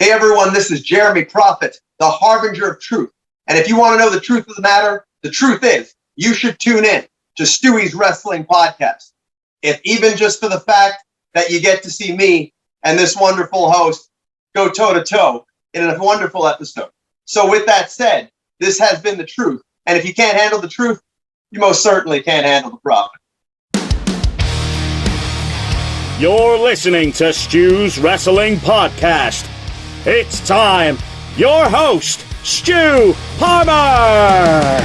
Hey everyone, this is Jeremy Prophet, the harbinger of truth. And if you want to know the truth of the matter, the truth is you should tune in to Stewie's Wrestling Podcast. If even just for the fact that you get to see me and this wonderful host go toe-to-toe in a wonderful episode. So with that said, this has been the truth. And if you can't handle the truth, you most certainly can't handle the profit. You're listening to Stu's Wrestling Podcast. It's time. Your host, Stu Palmer.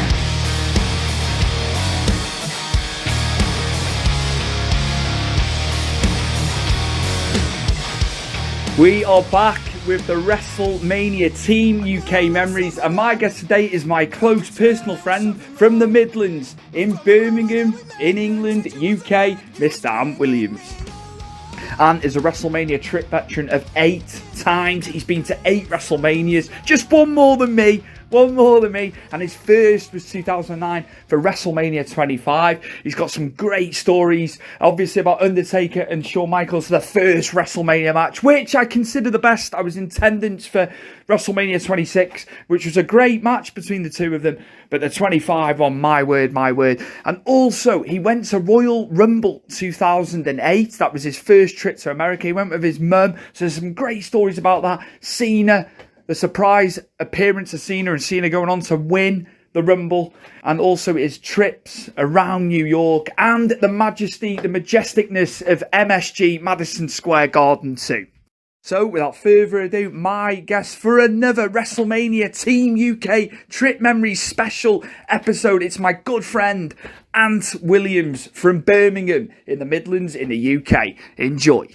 We are back with the WrestleMania Team UK memories, and my guest today is my close personal friend from the Midlands in Birmingham, in England, UK, Mr. Ant Williams. Ant is a WrestleMania trip veteran of 8 times. He's been to 8 WrestleManias, just one more than me, and his first was 2009 for WrestleMania 25. He's got some great stories, obviously, about Undertaker and Shawn Michaels, the first WrestleMania match, which I consider the best. I was in attendance for WrestleMania 26, which was a great match between the two of them, but the 25 one, my word. And also, he went to Royal Rumble 2008. That was his first trip to America. He went with his mum, so there's some great stories about that. Cena, the surprise appearance of Cena and Cena going on to win the Rumble, and also his trips around New York and the majesticness of MSG, Madison Square Garden too. So without further ado, my guest for another WrestleMania Team UK Trip Memories special episode. It's my good friend Ant Williams from Birmingham in the Midlands in the UK. Enjoy.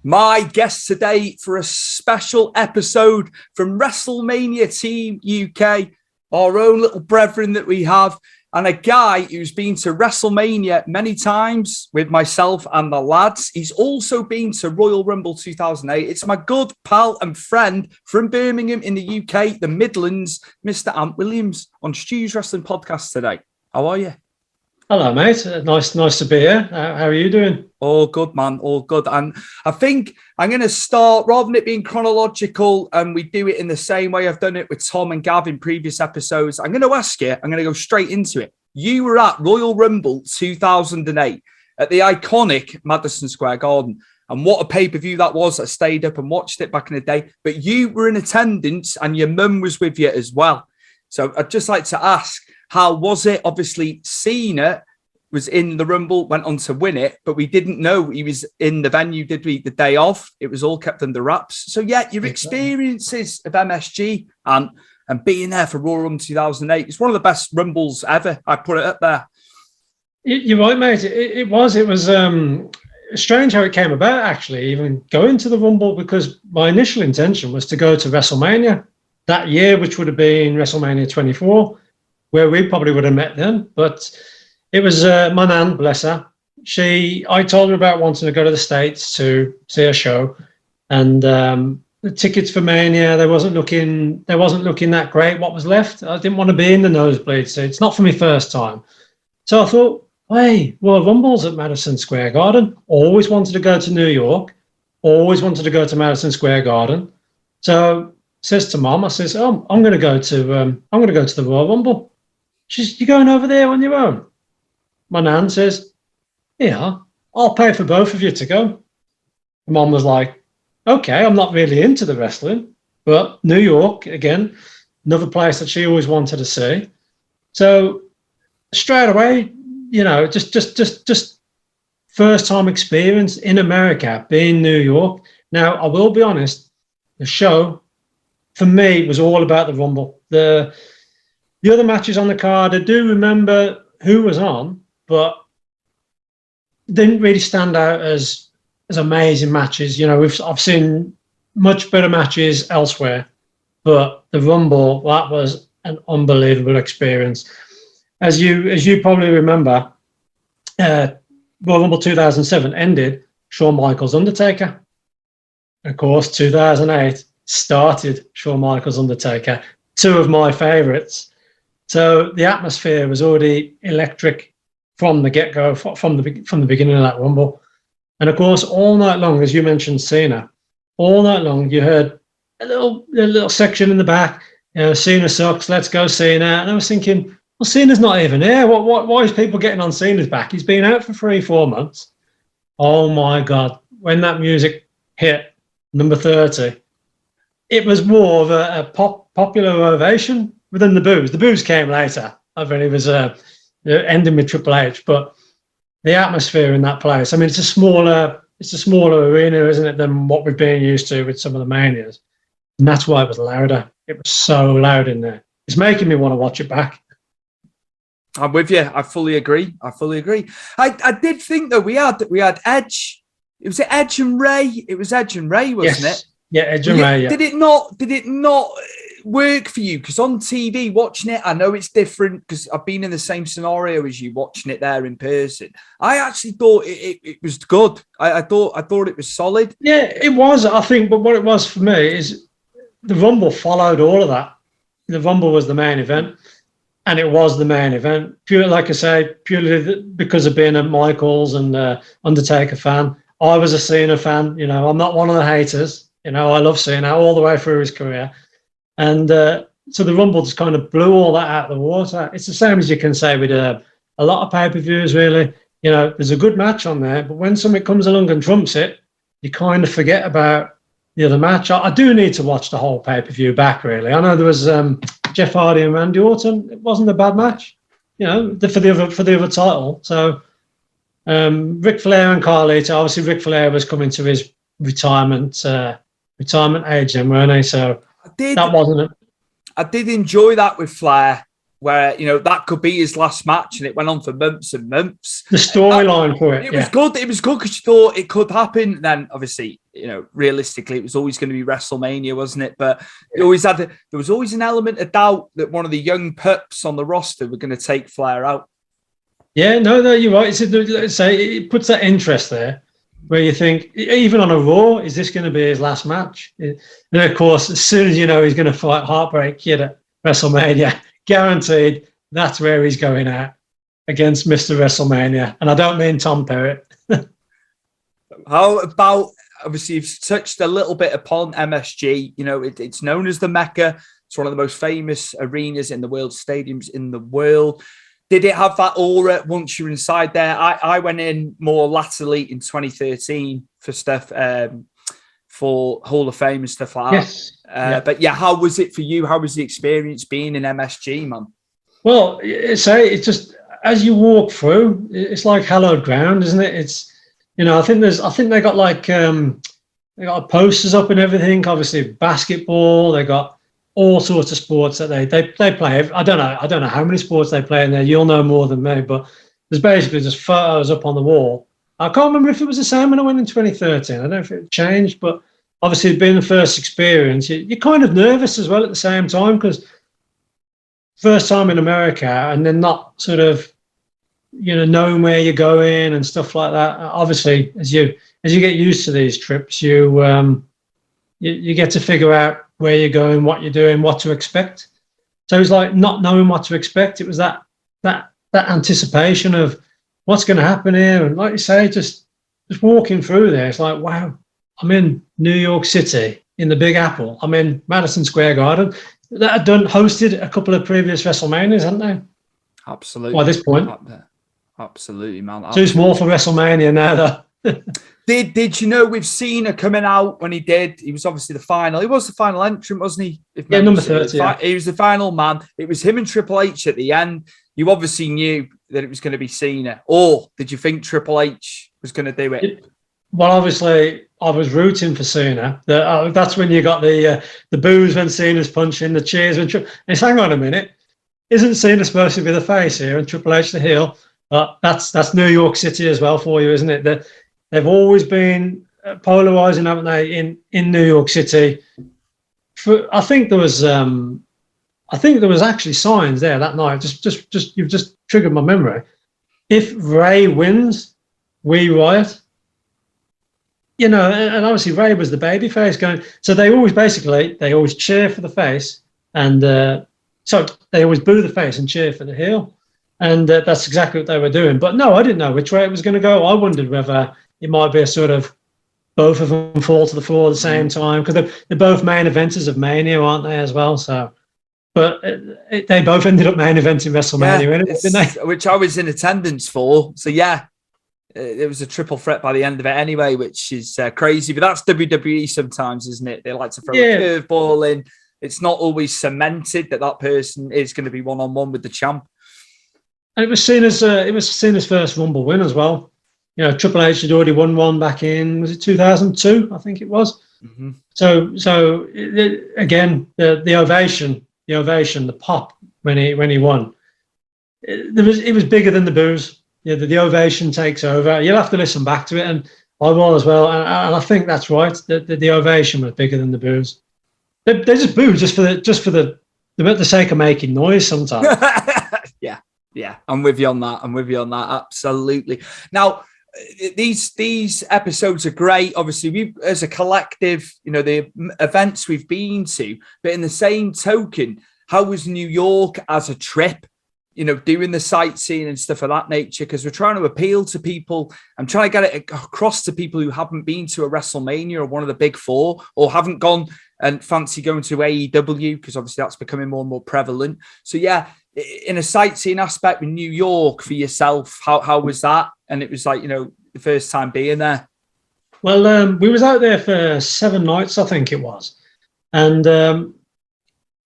My guest today for a special episode from WrestleMania Team UK, our own little brethren that we have, and a guy who's been to WrestleMania many times with myself and the lads. He's also been to Royal Rumble 2008. It's my good pal and friend from Birmingham in the UK, the Midlands, Mr. Ant Williams, on Stu's Wrestling Podcast today. How are you? Hello, mate. Nice to be here. How are you doing? All good, man. All good. And I think I'm going to start, rather than it being chronological, and we do it in the same way I've done it with Tom and Gav in previous episodes, I'm going to ask you, I'm going to go straight into it. You were at Royal Rumble 2008 at the iconic Madison Square Garden. And what a pay-per-view that was. I stayed up and watched it back in the day. But you were in attendance and your mum was with you as well. So I'd just like to ask, how was it? Obviously, Cena was in the Rumble, went on to win it, but we didn't know he was in the venue, did we? The day off, it was all kept under wraps. So yeah, your experiences of MSG and being there for Royal Rumble 2008, it's one of the best Rumbles ever. I put it up there. You're right, mate. It was strange how it came about, actually, even going to the Rumble, because my initial intention was to go to WrestleMania that year, which would have been WrestleMania 24, where we probably would have met then. But it was my nan, bless her. I told her about wanting to go to the States to see a show, and the tickets for Mania, they wasn't looking that great. What was left, I didn't want to be in the nosebleed seats. Not for me first time. So I thought, hey, Royal Rumble's at Madison Square Garden. Always wanted to go to New York. Always wanted to go to Madison Square Garden. So says to Mom, I says, oh, I'm going to go to the Royal Rumble. She's, you going over there on your own? My nan says, yeah, I'll pay for both of you to go. Mom was like, okay, I'm not really into the wrestling, but New York, again, another place that she always wanted to see. So straight away, you know, just first time experience in America, being New York. Now, I will be honest, the show for me was all about the Rumble. The other matches on the card, I do remember who was on, but didn't really stand out as amazing matches. You know, I've seen much better matches elsewhere, but the Rumble, that was an unbelievable experience. As you probably remember, Royal Rumble 2007 ended Shawn Michaels Undertaker. Of course, 2008 started Shawn Michaels Undertaker, two of my favourites. So the atmosphere was already electric from the get-go, from the beginning of that Rumble. And of course, all night long, as you mentioned, Cena, all night long. You heard a little section in the back. Cena sucks. Let's go Cena. And I was thinking, well, Cena's not even here. Why is people getting on Cena's back? He's been out for 3-4 months. Oh my God! When that music hit number 30, it was more of a popular ovation within the boos. The boos came later. I think it was ending with Triple H, but the atmosphere in that place. I mean, it's a smaller arena, isn't it, than what we've been used to with some of the Manias, and that's why it was louder. It was so loud in there. It's making me want to watch it back. I'm with you. I fully agree. I did think though we had Edge. It was Edge and Ray. It was Edge and Ray, wasn't it? Yeah, Edge and Ray. Yeah. Did it not work for you? Because on TV, watching it, I know it's different because I've been in the same scenario as you, watching it there in person. I actually thought it was good. I thought it was solid. Yeah, it was. I think, but what it was for me is the Rumble followed all of that. The Rumble was the main event. And it was the main event, purely, like I say, purely because of being a Michaels and Undertaker fan. I was a Cena fan. I'm not one of the haters. I love Cena all the way through his career. And so the Rumble just kind of blew all that out of the water. It's the same as you can say with a lot of pay-per-views, really. There's a good match on there, but when something comes along and trumps it, you kind of forget about the other match. I do need to watch the whole pay-per-view back, really. I know there was Jeff Hardy and Randy Orton. It wasn't a bad match, for the other title. So Ric Flair and Carlito. Obviously, Ric Flair was coming to his retirement age, then, weren't he? So that wasn't it. I did enjoy that with Flair, where that could be his last match, and it went on for months and months. The storyline for it, was good. It was good because you thought it could happen. Then, obviously, realistically, it was always going to be WrestleMania, wasn't it? But it always there was always an element of doubt that one of the young pups on the roster were going to take Flair out. Yeah, no, you're right. Let's say it puts that interest there, where you think, even on a Raw, is this going to be his last match? And of course, as soon as he's going to fight Heartbreak Kid at WrestleMania, guaranteed that's where he's going out against Mr. WrestleMania. And I don't mean Tom Perrott. How about, obviously, you've touched a little bit upon MSG. It's known as the Mecca. It's one of the most famous arenas in the world, stadiums in the world. Did it have that aura once you're inside there? I went in more latterly in 2013 for stuff, for Hall of Fame and stuff like that. Yes. But yeah, how was it for you? How was the experience being in MSG, man? Well, it's just, as you walk through, it's like hallowed ground, isn't it? It's, I think they got like, they got posters up and everything. Obviously, basketball. They got all sorts of sports that they play. I don't know how many sports they play in there. You'll know more than me, but there's basically just photos up on the wall. I can't remember if it was the same when I went in 2013. I don't know if it changed, but obviously, being the first experience, you're kind of nervous as well at the same time, because first time in America, and then not sort of, knowing where you're going and stuff like that. Obviously, as you get used to these trips, you get to figure out where you're going, what you're doing, what to expect. So it was like not knowing what to expect. It was that anticipation of what's going to happen here, and like you say, just walking through there, it's like, wow, I'm in New York City in the Big Apple. I'm in Madison Square Garden. That had hosted a couple of previous WrestleManias, hadn't they? Absolutely. By this point. Absolutely, man. Absolutely. Too small for WrestleMania now, though. Did we've seen Cena coming out when he did? He was obviously the final. He was the final entrant, wasn't he? Number 30. He was the final man. It was him and Triple H at the end. You obviously knew that it was going to be Cena. Or did you think Triple H was going to do it? Well, obviously, I was rooting for Cena. That's when you got the boos when Cena's punching, the cheers when hang on a minute. Isn't Cena supposed to be the face here and Triple H the heel? That's New York City as well for you, isn't it? They've always been polarizing, haven't they, in New York City? I think there was actually signs there that night. Just you've just triggered my memory. If Ray wins, we riot. And obviously Ray was the baby face going. So they always cheer for the face, and so they always boo the face and cheer for the heel, and that's exactly what they were doing. But no, I didn't know which way it was going to go. I wondered whether it might be a sort of both of them fall to the floor at the same time, because they're both main eventers of Mania, aren't they, as well? So, but they both ended up main eventing WrestleMania, anyway, didn't they? Which I was in attendance for. So yeah, it was a triple threat by the end of it anyway, which is crazy. But that's WWE sometimes, isn't it? They like to throw a curveball in. It's not always cemented that person is going to be one-on-one with the champ. And it was seen as first Rumble win as well. You know, Triple H had already won one back in, was it 2002? I think it was. Mm-hmm. So again, the ovation, the pop when he won, it was bigger than the boos. Yeah, the ovation takes over. You'll have to listen back to it, and I will as well. And I think that's right. The ovation was bigger than the boos. They just boo just for the sake of making noise sometimes. Yeah, I'm with you on that. Absolutely. Now, these episodes are great. Obviously, we as a collective, you know, the events we've been to, but in the same token, how was New York as a trip? You know, doing the sightseeing and stuff of that nature, because we're trying to appeal to people. I'm trying to get it across to people who haven't been to a WrestleMania or one of the big four, or haven't gone and fancy going to AEW, because obviously that's becoming more and more prevalent. So yeah, in a sightseeing aspect in New York for yourself, how was that? And it was like, you know, the first time being there. Well, we was out there for 7 nights, I think it was. And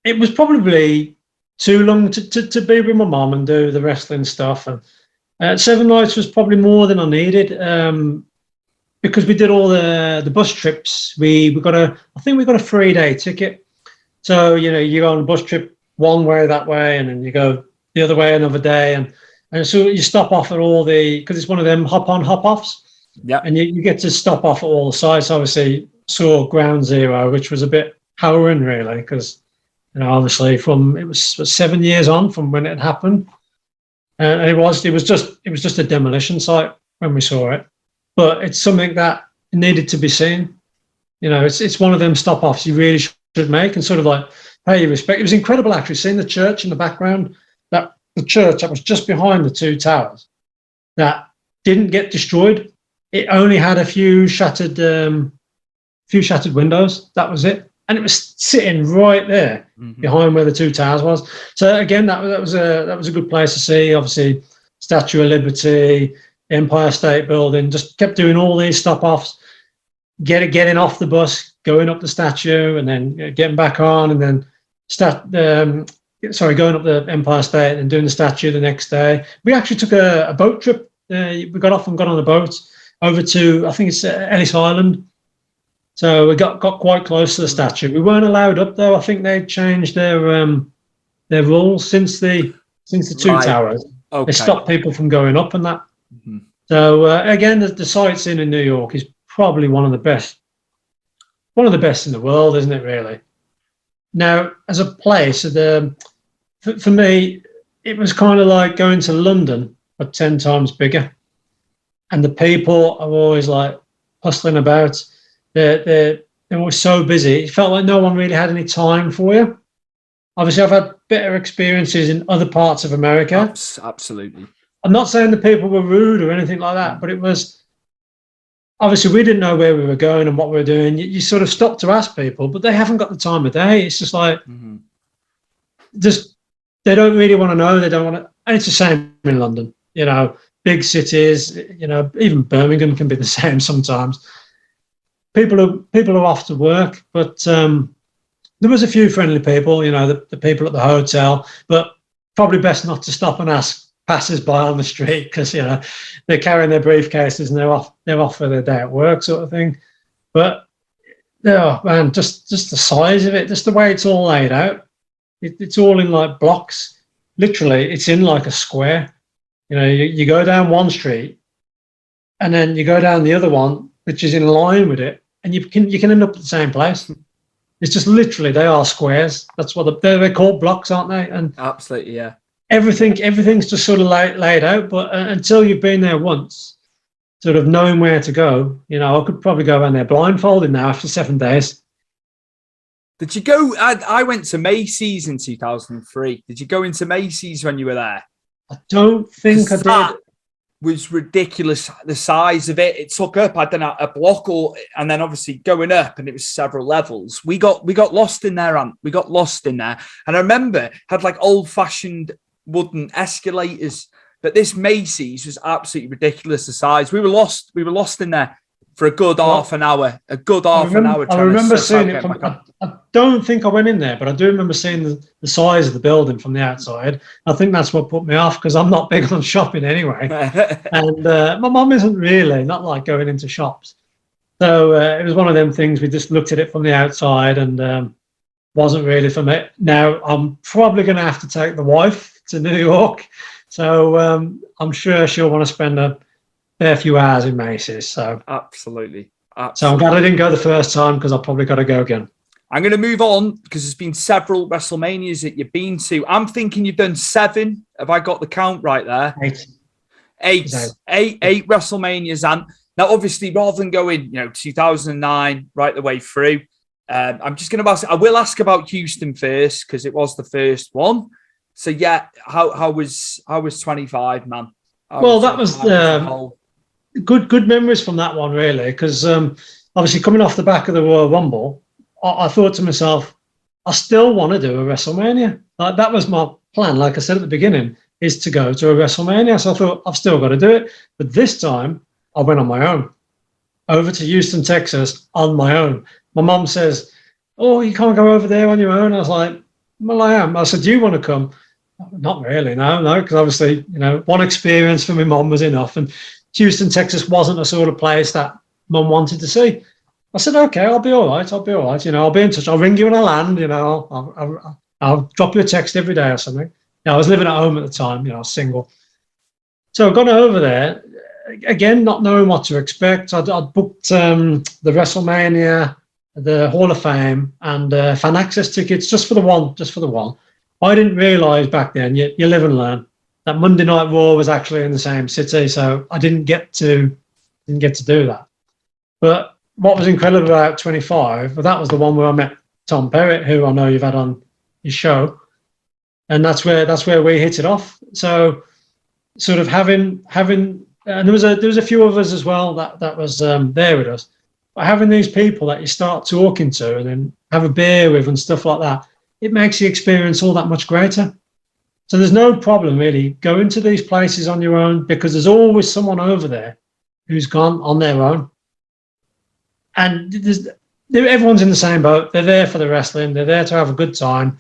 it was probably too long to be with my mom and do the wrestling stuff. And 7 nights was probably more than I needed, because we did all the bus trips. I think we got a 3-day ticket. So, you know, you go on a bus trip one way that way, and then you go the other way another day. And so you stop off at all because it's one of them hop on, hop offs. Yeah. And you get to stop off at all the sites. Obviously, saw Ground Zero, which was a bit harrowing, really, because, you know, obviously it was 7 years on from when it happened, and it was just a demolition site when we saw it. But it's something that needed to be seen. You know, it's one of them stop offs you really should make and sort of like pay your respect. It was incredible actually seeing the church in the background. That the church that was just behind the 2 towers that didn't get destroyed. It only had a few shattered windows. That was it. And it was sitting right there behind where the 2 towers was. So again, that was a good place to see. Obviously, Statue of Liberty, Empire State Building. Just kept doing all these stop offs, getting off the bus, going up the statue, and then getting back on, and then going up the Empire State and doing the statue the next day. We actually took a boat trip. We got off and got on a boat over to, I think it's Ellis Island. So we got quite close to the statue. We weren't allowed up though. I think they changed their rules since the 2 towers. Okay. They stopped people from going up and that. Mm-hmm. So again, the sightseeing in New York is probably one of the best in the world, isn't it? Really. Now, as a place, for me, it was kind of like going to London, but 10 times bigger. And the people are always like hustling about. They're always so busy. It felt like no one really had any time for you. Obviously, I've had better experiences in other parts of America. Absolutely. I'm not saying the people were rude or anything like that, but it was, obviously, we didn't know where we were going and what we were doing. You sort of stop to ask people, but they haven't got the time of day. It's just like, they don't really want to know. They don't want to, and it's the same in London. You know, big cities, you know, even Birmingham can be the same sometimes. People are off to work, but there was a few friendly people, you know, the people at the hotel, but probably best not to stop and ask passers-by on the street, because, you know, they're carrying their briefcases and they're off for their day at work sort of thing. But, oh man, just the size of it, just the way it's all laid out. It's all in like blocks. Literally, it's in like a square. You know, you go down one street and then you go down the other one, which is in line with it, and you can end up at the same place. It's just literally, they are squares. That's what they're called, blocks, aren't they? And absolutely, yeah. Everything's just sort of laid out. But until you've been there once, sort of knowing where to go, you know, I could probably go around there blindfolded now after 7 days. Did you go? I went to Macy's in 2003. Did you go into Macy's when you were there? I don't think I did. was ridiculous. The size of it took up, I don't know, a block, and then obviously going up, and it was several levels. We got lost in there, we got lost in there. And I remember had like old-fashioned wooden escalators, but this Macy's was absolutely ridiculous, the size. We were lost in there for a good half an hour. I remember seeing it I don't think I went in there, but I do remember seeing the size of the building from the outside. I think that's what put me off, because I'm not big on shopping anyway. And my mum isn't really, not like going into shops. So it was one of them things, we just looked at it from the outside, and wasn't really for me. Now, I'm probably going to have to take the wife to New York. So I'm sure she'll want to spend a fair few hours in Macy's. So Absolutely. So I'm glad I didn't go the first time, because I'll probably got to go again. I'm going to move on, because there's been several WrestleManias that you've been to. I'm thinking you've done 7. Have I got the count right there? 8 WrestleManias. And now, obviously, rather than going, 2009 right the way through, I'm just going to ask. I will ask about Houston first, because it was the first one. So yeah, how was 25, man? That was good memories from that one, really, because obviously coming off the back of the Royal Rumble, I thought to myself, I still want to do a WrestleMania. Like, that was my plan. Like I said at the beginning, is to go to a WrestleMania. So I thought, I've still got to do it. But this time, I went on my own over to Houston, Texas, on my own. My mum says, "Oh, you can't go over there on your own." I was like, "Well, I am." I said, "Do you want to come?" Not really, no, because obviously, one experience for my mum was enough. And Houston, Texas wasn't the sort of place that mum wanted to see. I said, "Okay, I'll be all right. I'll be in touch. I'll ring you when I land, I'll drop you a text every day or something." I was living at home at the time, I was single. So I got over there, again, not knowing what to expect. I'd booked the WrestleMania, the Hall of Fame, and fan access tickets just for the one. I didn't realise back then, you live and learn, that Monday Night Raw was actually in the same city, so I didn't get to do that. But what was incredible about 25, that was the one where I met Tom Perrott, who I know you've had on your show, and that's where we hit it off. So, sort of having, and there was a few of us as well that was there with us, but having these people that you start talking to and then have a beer with and stuff like that, it makes the experience all that much greater. So there's no problem really going to these places on your own, because there's always someone over there who's gone on their own. And everyone's in the same boat. They're there for the wrestling. They're there to have a good time.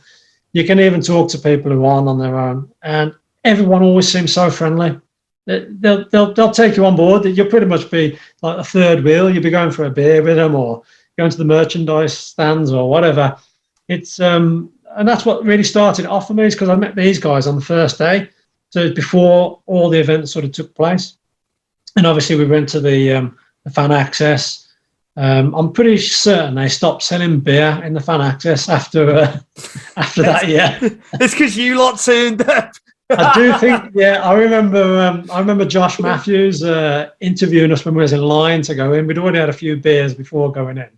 You can even talk to people who aren't on their own. And everyone always seems so friendly. They'll take you on board. You'll pretty much be like a third wheel. You'll be going for a beer with them, or going to the merchandise stands or whatever. It's and that's what really started it off for me, is because I met these guys on the first day. So before all the events sort of took place. And obviously we went to the fan access. I'm pretty certain they stopped selling beer in the fan access after that year. It's because you lot turned up. I do think, I remember Josh Matthews interviewing us when we was in line to go in. We'd already had a few beers before going in,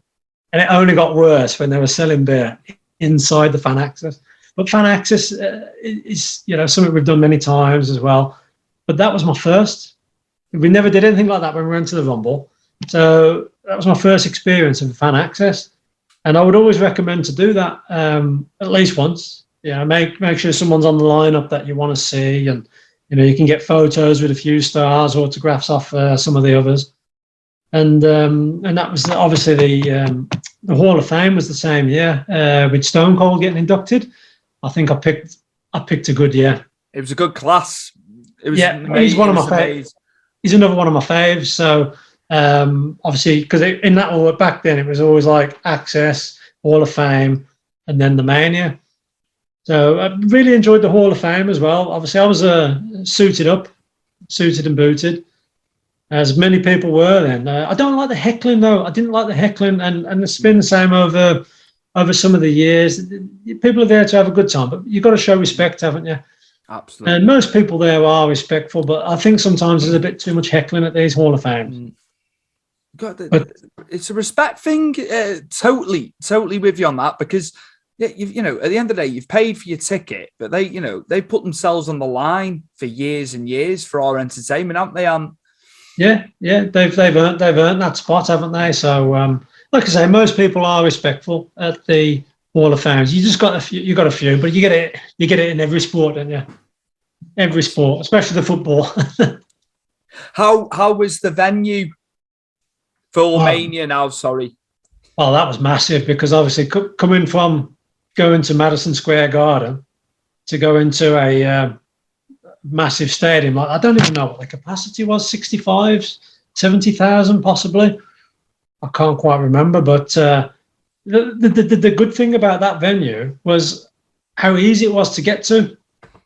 and it only got worse when they were selling beer inside the fan access. But fan access is something we've done many times as well. But that was my first. We never did anything like that when we went to the Rumble. So that was my first experience of fan access, and I would always recommend to do that at least once. Make sure someone's on the lineup that you want to see, and you can get photos with a few stars, autographs off some of the others, and that was obviously the Hall of Fame was the same year with Stone Cold getting inducted. I think I picked a good year. It was a good class. It was he's one of my faves. He's another one of my faves. So. Obviously, because in that order back then, it was always like Access, Hall of Fame, and then the Mania. So I really enjoyed the Hall of Fame as well. Obviously, I was suited and booted, as many people were then. I don't like the heckling though. I didn't like the heckling, and it's been the same over some of the years. People are there to have a good time, but you've got to show respect, haven't you? Absolutely. And most people there are respectful, but I think sometimes there's a bit too much heckling at these Hall of Fames. It's a respect thing. Totally with you on that, because Yeah, you know, at the end of the day, you've paid for your ticket, but they put themselves on the line for years and years for our entertainment, haven't they? Yeah, they've earned that spot, haven't they? So, like I say, most people are respectful at the Hall of Fame. You just got a few, but you get it in every sport, don't you? Every sport, especially the football. How was the venue for Mania now? Sorry. Well, that was massive because obviously coming from going to Madison Square Garden to go into a massive stadium, like, I don't even know what the capacity was, 65, 70,000 possibly. I can't quite remember, but the good thing about that venue was how easy it was to get to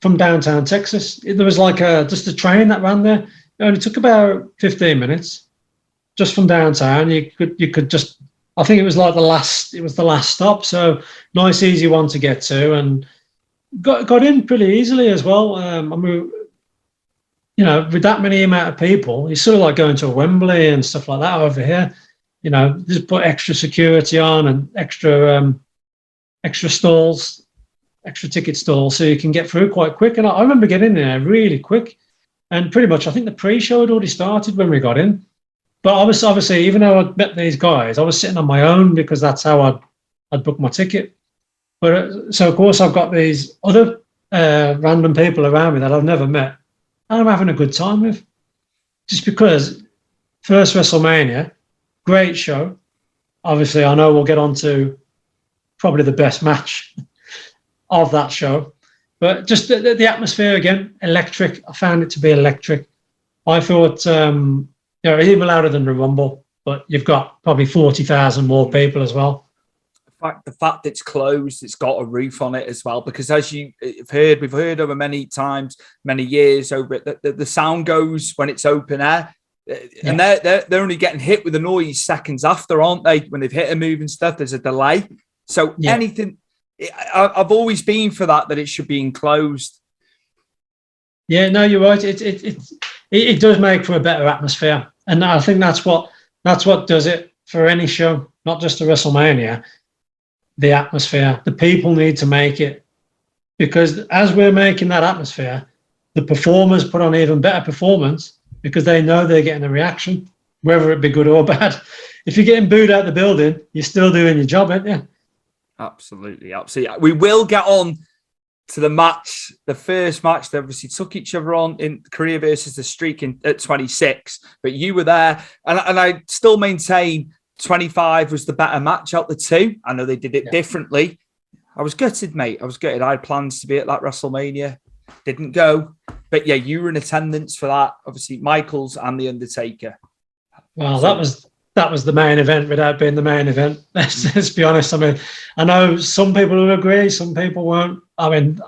from downtown Texas. There was like just a train that ran there. It only took about 15 minutes just from downtown. You could just, I think it was like the last stop. So nice, easy one to get to, and got in pretty easily as well. I mean, you know, with that many amount of people, it's sort of like going to a Wembley and stuff like that over here. You know, just put extra security on and extra stalls, extra ticket stalls, so you can get through quite quick. And I remember getting there really quick, and pretty much I think the pre-show had already started when we got in. But I was obviously, even though I'd met these guys, I was sitting on my own because that's how I'd booked my ticket. But so of course I've got these other random people around me that I've never met, and I'm having a good time with, just because first WrestleMania, great show. Obviously, I know we'll get on to probably the best match of that show, but just the atmosphere again, electric. I found it to be electric. I thought, you know, even louder than the Rumble, but you've got probably 40,000 more people as well. The fact it's closed, it's got a roof on it as well, because as you've heard, we've heard over many times, many years over it, the sound goes when it's open air. And they're only getting hit with the noise seconds after, aren't they? When they've hit a move and stuff, there's a delay. So anything, I've always been for that it should be enclosed. Yeah, no, you're right. It does make for a better atmosphere, and I think that's what does it for any show, not just a WrestleMania. The atmosphere, the people need to make it, because as we're making that atmosphere, the performers put on even better performance, because they know they're getting a reaction, whether it be good or bad. If you're getting booed out the building, you're still doing your job, aren't you? Absolutely. We will get on to the match, the first match. They obviously took each other on in Korea versus the Streak at 26, but you were there, and I still maintain 25 was the better match out the two. I know they did it differently. I was gutted, mate. I was gutted. I had plans to be at that WrestleMania. Didn't go. But yeah, you were in attendance for that. Obviously, Michaels and The Undertaker. Well, that was the main event without being the main event. Let's be honest. I mean, I know some people will agree, some people won't. I mean,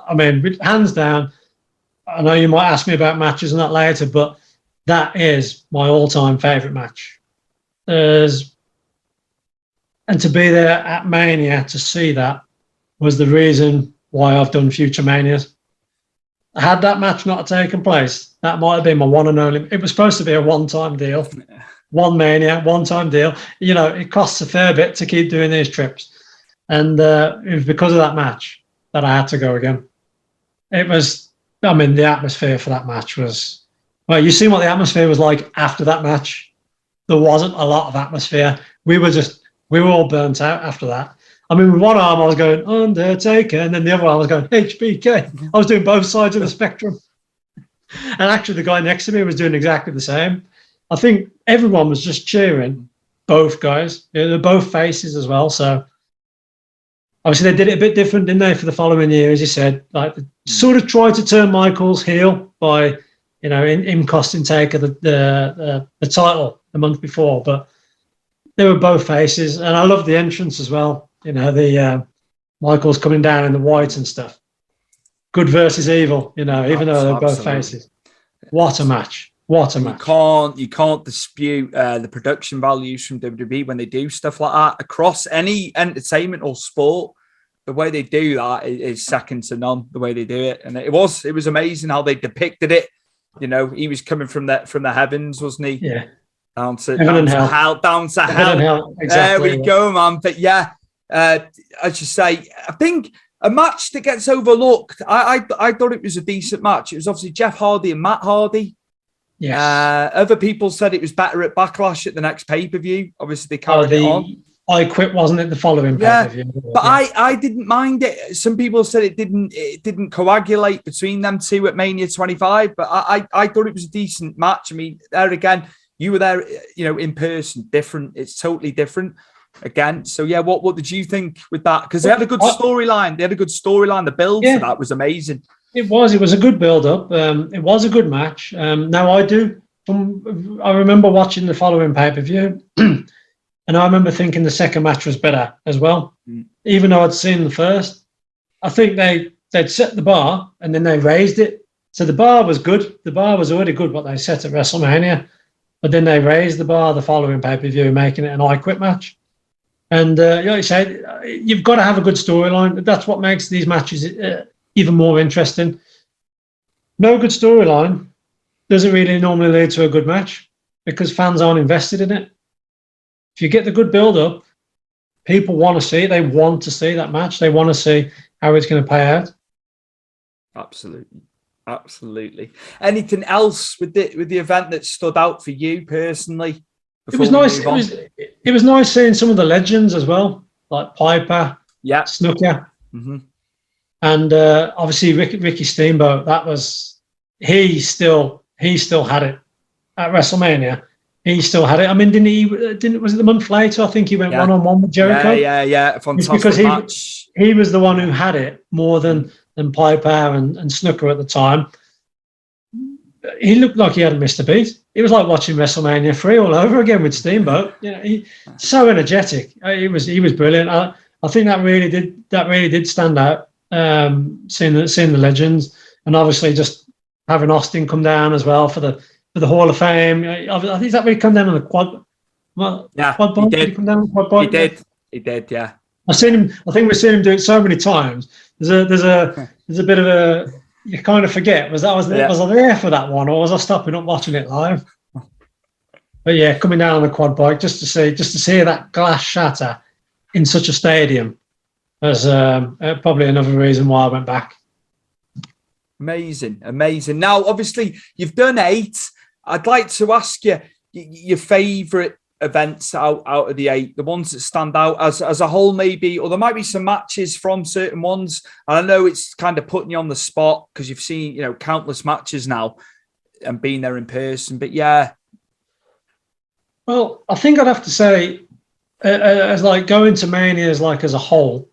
hands down, I know you might ask me about matches and that later, but that is my all-time favourite match. And to be there at Mania to see that was the reason why I've done future Manias. Had that match not taken place, that might have been my one and only. It was supposed to be a one-time deal. One Mania, one-time deal. You know, it costs a fair bit to keep doing these trips. And it was because of that match that I had to go again. It was, I mean, the atmosphere for that match was, well, you see what the atmosphere was like after that match. There wasn't a lot of atmosphere. We were all burnt out after that. I mean, with one arm I was going, Undertaker, and then the other arm I was going, HBK. I was doing both sides of the spectrum. And actually the guy next to me was doing exactly the same. I think everyone was just cheering both guys. They're both faces as well. So obviously they did it a bit different, didn't they, for the following year, as you said. Like, sort of tried to turn Michaels heel by, you know, him costing Taker the title the month before, but they were both faces, and I love the entrance as well. You know, the Michaels coming down in the white and stuff. Good versus evil, you know, even though they're both faces. What a match. What a match. You can't dispute the production values from WWE when they do stuff like that across any entertainment or sport. The way they do that is second to none, the way they do it. And it was amazing how they depicted it. You know, he was coming from the heavens, wasn't he? Yeah. Down to hell. hell. Exactly. There we go, man. But yeah, as you say, I think a match that gets overlooked. I thought it was a decent match. It was obviously Jeff Hardy and Matt Hardy. Yes. Other people said it was better at Backlash at the next pay-per-view. Obviously, they carried it on. I Quit, wasn't it, the following pay-per-view? But I didn't mind it. Some people said it didn't coagulate between them two at Mania 25, but I thought it was a decent match. I mean, there again, you were there, in person. Different. It's totally different. Again, so yeah, what did you think with that? Because they had a good storyline. The build for that was amazing. It was a good build-up. It was a good match. Now I remember watching the following pay-per-view, and I remember thinking the second match was better as well, even though I'd seen the first. I think they'd set the bar and then they raised it. So the bar was good. The bar was already good what they set at WrestleMania, but then they raised the bar the following pay-per-view, making it an I Quit match. And like you said, you've got to have a good storyline. That's what makes these matches even more interesting. No good storyline doesn't really normally lead to a good match because fans aren't invested in it. If you get the good build-up, people want to see it. They want to see that match. They want to see how it's going to pay out. Absolutely. Anything else with the event that stood out for you personally? It was nice. It was nice seeing some of the legends as well, like Piper, Snooker, and obviously Ricky Steamboat. That was he still had it at WrestleMania. He still had it. I mean, was it the month later? I think he went one-on-one with Jericho. Yeah. Fantastic because match. He was the one who had it more than Piper and Snooker at the time. He looked like he hadn't missed a beat. It was like watching WrestleMania 3 all over again with Steamboat. He's so energetic. He was brilliant. I think that really did stand out. Seeing the legends, and obviously just having Austin come down as well for the Hall of Fame. I think he's actually come down on the quad. Quad bike. Did he come down on the quad bike? He did. Yeah. I've seen him. I think we've seen him do it so many times. There's a bit of a. You kind of forget. Was I there for that one, or was I stopping up watching it live? But yeah, coming down on the quad bike just to see that glass shatter in such a stadium was probably another reason why I went back. Amazing. Now, obviously, you've done 8. I'd like to ask you your favourite events out of the 8, the ones that stand out as a whole, maybe, or there might be some matches from certain ones. And I know it's kind of putting you on the spot because you've seen, countless matches now and been there in person. But yeah. Well, I think I'd have to say, as like going to Mania as a whole,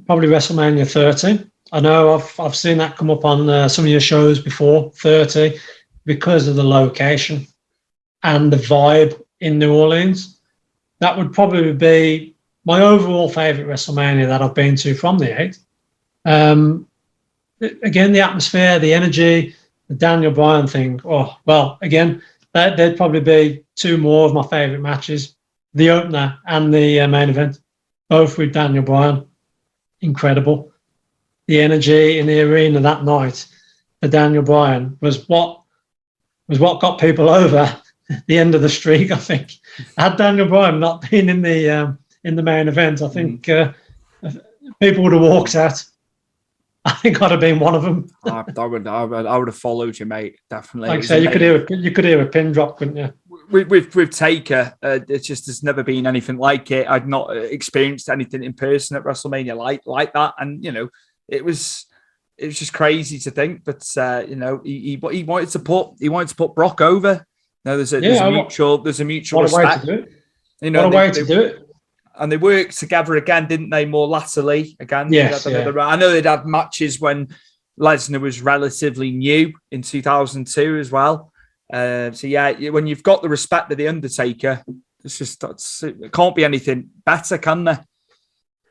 probably WrestleMania 30. I know I've seen that come up on some of your shows before, 30, because of the location and the vibe in New Orleans. That would probably be my overall favourite WrestleMania that I've been to from the 8. Again, the atmosphere, the energy, the Daniel Bryan thing. Oh, well, again, there'd probably be 2 more of my favourite matches, the opener and the main event, both with Daniel Bryan. Incredible. The energy in the arena that night for Daniel Bryan was what got people over the end of the streak, I think. Had Daniel Bryan not been in the main event, I think people would have walked out. I think I'd have been one of them. I would have followed you, mate. Definitely. Like I say, you could hear a pin drop, couldn't you? With Taker, it's just there's never been anything like it. I'd not experienced anything in person at WrestleMania like that, and it was just crazy to think. But he wanted to put Brock over. No, there's a mutual respect. What a way to do it. And they worked together again, didn't they? More latterly again. Yes. I know they'd had matches when Lesnar was relatively new in 2002 as well. So yeah, when you've got the respect of the Undertaker, it can't be anything better, can there?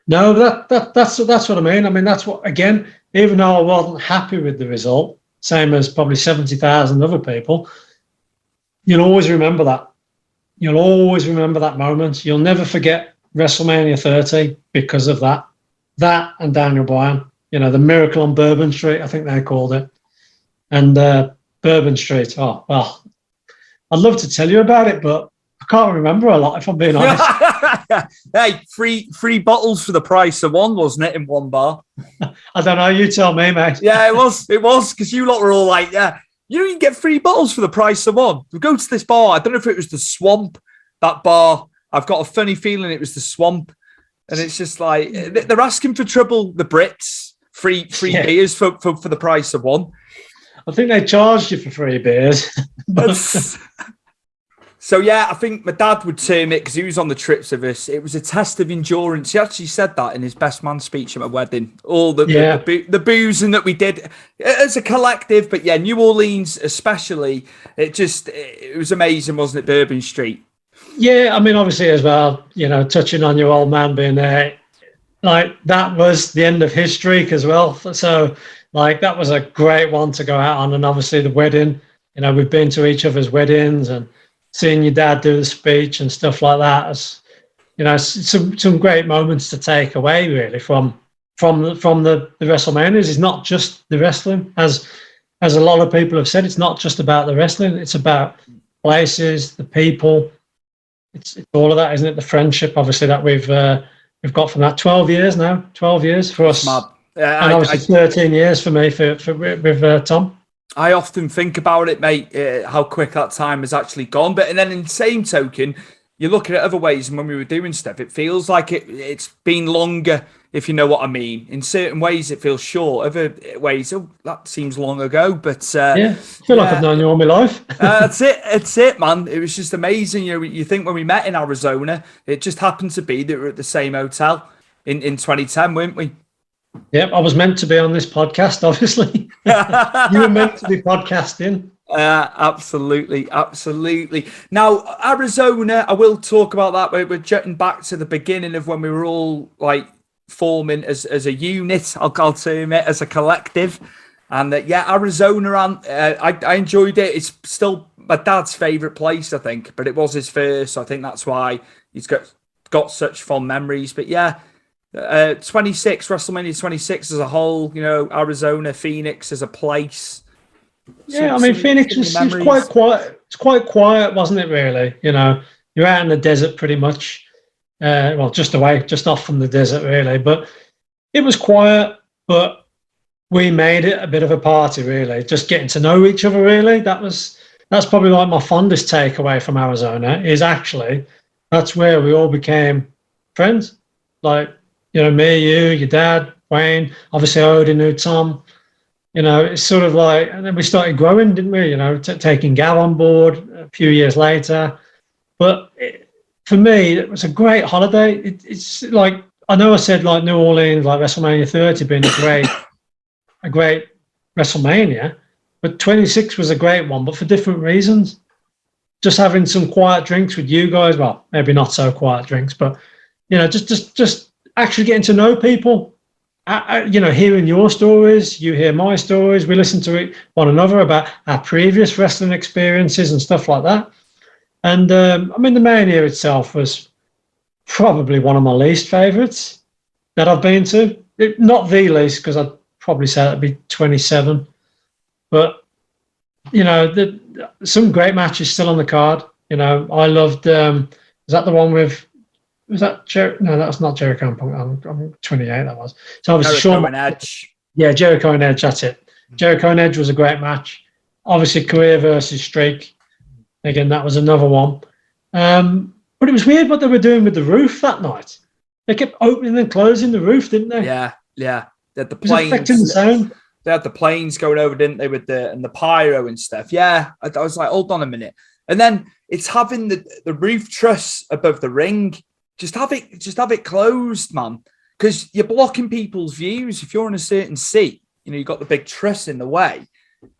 No, that's what I mean. I mean, that's what, again, even though I wasn't happy with the result, same as probably 70,000 other people, you'll always remember that. You'll always remember that moment. You'll never forget WrestleMania 30 because of that. That and Daniel Bryan, the Miracle on Bourbon Street, I think they called it. And Bourbon Street. Oh, well, I'd love to tell you about it, but I can't remember a lot, if I'm being honest. Hey, free bottles for the price of one, wasn't it, in one bar? I don't know. You tell me, mate. Yeah, it was, because you lot were all like, yeah, you can get 3 bottles for the price of one. We go to this bar. I don't know if it was the Swamp, that bar. I've got a funny feeling it was the Swamp. And it's just like, they're asking for trouble, the Brits. Free beers for the price of one. I think they charged you for free beers. So, yeah, I think my dad would term it, because he was on the trips of us, it was a test of endurance. He actually said that in his best man speech at my wedding. All the boozing that we did as a collective. But, yeah, New Orleans especially, it was amazing, wasn't it, Bourbon Street? Yeah, I mean, obviously as well, touching on your old man being there, like that was the end of his streak as well. So, like, that was a great one to go out on. And obviously the wedding, we've been to each other's weddings and seeing your dad do the speech and stuff like that. Some great moments to take away really from the WrestleManias. It's not just the wrestling, as a lot of people have said. It's not just about the wrestling. It's about places, the people. It's all of that, isn't it? The friendship, obviously, that we've got from that. 12 years now. 12 years for us, and obviously 13 years for me with Tom. I often think about it, mate, how quick that time has actually gone. But and then in the same token, you look at it other ways, and when we were doing stuff, it feels like it's been longer, if you know what I mean. In certain ways, it feels short. Other ways, that seems long ago. But I feel like I've known you all my life. That's it, man. It was just amazing. You think when we met in Arizona, it just happened to be that we were at the same hotel in 2010, weren't we? Yep, I was meant to be on this podcast, obviously. You were meant to be podcasting. Absolutely. Now, Arizona, I will talk about that. We're jutting back to the beginning of when we were all like forming as a unit. I'll term it as a collective. And Arizona, I enjoyed it. It's still my dad's favourite place, I think, but it was his first. So I think that's why he's got such fond memories. But yeah. 26 WrestleMania 26 as a whole, Arizona, Phoenix as a place. Phoenix was quite quiet. It's quite quiet, wasn't it? Really, you're out in the desert pretty much. Just off from the desert, really. But it was quiet. But we made it a bit of a party, really. Just getting to know each other, really. That's probably like my fondest takeaway from Arizona. Is actually that's where we all became friends. Like. Me, you, your dad, Wayne, obviously I already knew Tom. It's sort of like, and then we started growing, didn't we? Taking Gav on board a few years later. But for me, it was a great holiday. It's like, I know I said like New Orleans, like WrestleMania 30 being a great WrestleMania, but 26 was a great one, but for different reasons. Just having some quiet drinks with you guys, well, maybe not so quiet drinks, but, just actually getting to know people, hearing your stories, you hear my stories, we listen to one another about our previous wrestling experiences and stuff like that. And the Mania itself was probably one of my least favourites that I've been to. Not the least, because I'd probably say that'd be 27. But, some great matches still on the card. I loved, is that the one with, was that Jericho? No, that's not Jericho. I'm 28. That was. So obviously Jericho and Edge. Yeah, Jericho and Edge. That's it. Jericho and Edge was a great match. Obviously, career versus streak. Again, that was another one. But it was weird what they were doing with the roof that night. They kept opening and closing the roof, didn't they? Yeah. They had the planes. It was affecting the sound. They had the planes going over, didn't they, with the pyro and stuff. Yeah, I was like, hold on a minute. And then it's having the roof truss above the ring. Just have it closed, man, because you're blocking people's views. If you're in a certain seat, you've got the big truss in the way.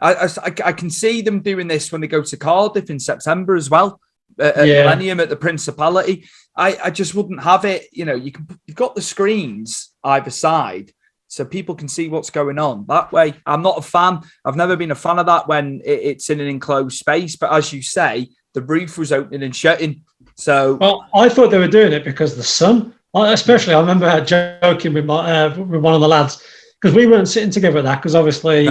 I can see them doing this when they go to Cardiff in September as well, at Millennium at the Principality. I just wouldn't have it. You've got the screens either side, so people can see what's going on. That way, I'm not a fan. I've never been a fan of that when it's in an enclosed space. But as you say, the roof was opening and shutting. So, well, I thought they were doing it because of the sun. Especially, I remember joking with one of the lads because we weren't sitting together at that because obviously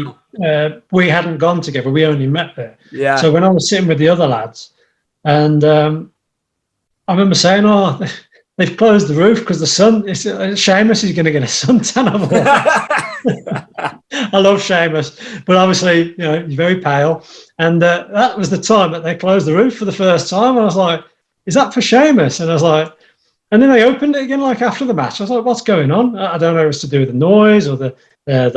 we hadn't gone together. We only met there. Yeah. So when I was sitting with the other lads, and I remember saying, they've closed the roof because the sun. Sheamus is going to get a suntan over there. I love Sheamus, but obviously, he's very pale. And that was the time that they closed the roof for the first time. And I was like, "Is that for Sheamus?" And I was like, and then they opened it again, like after the match. I was like, "What's going on?" I don't know if it's to do with the noise or the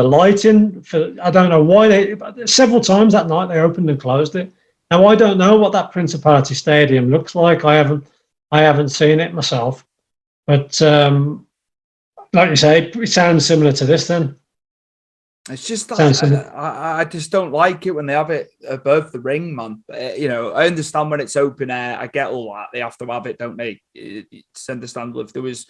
lighting. I don't know why several times that night they opened and closed it. Now I don't know what that Principality Stadium looks like. I haven't seen it myself, but like you say, it sounds similar to this. Then it's just I just don't like it when they have it above the ring, man. I understand when it's open air. I get all that. They have to have it, don't they? It's understandable if there was,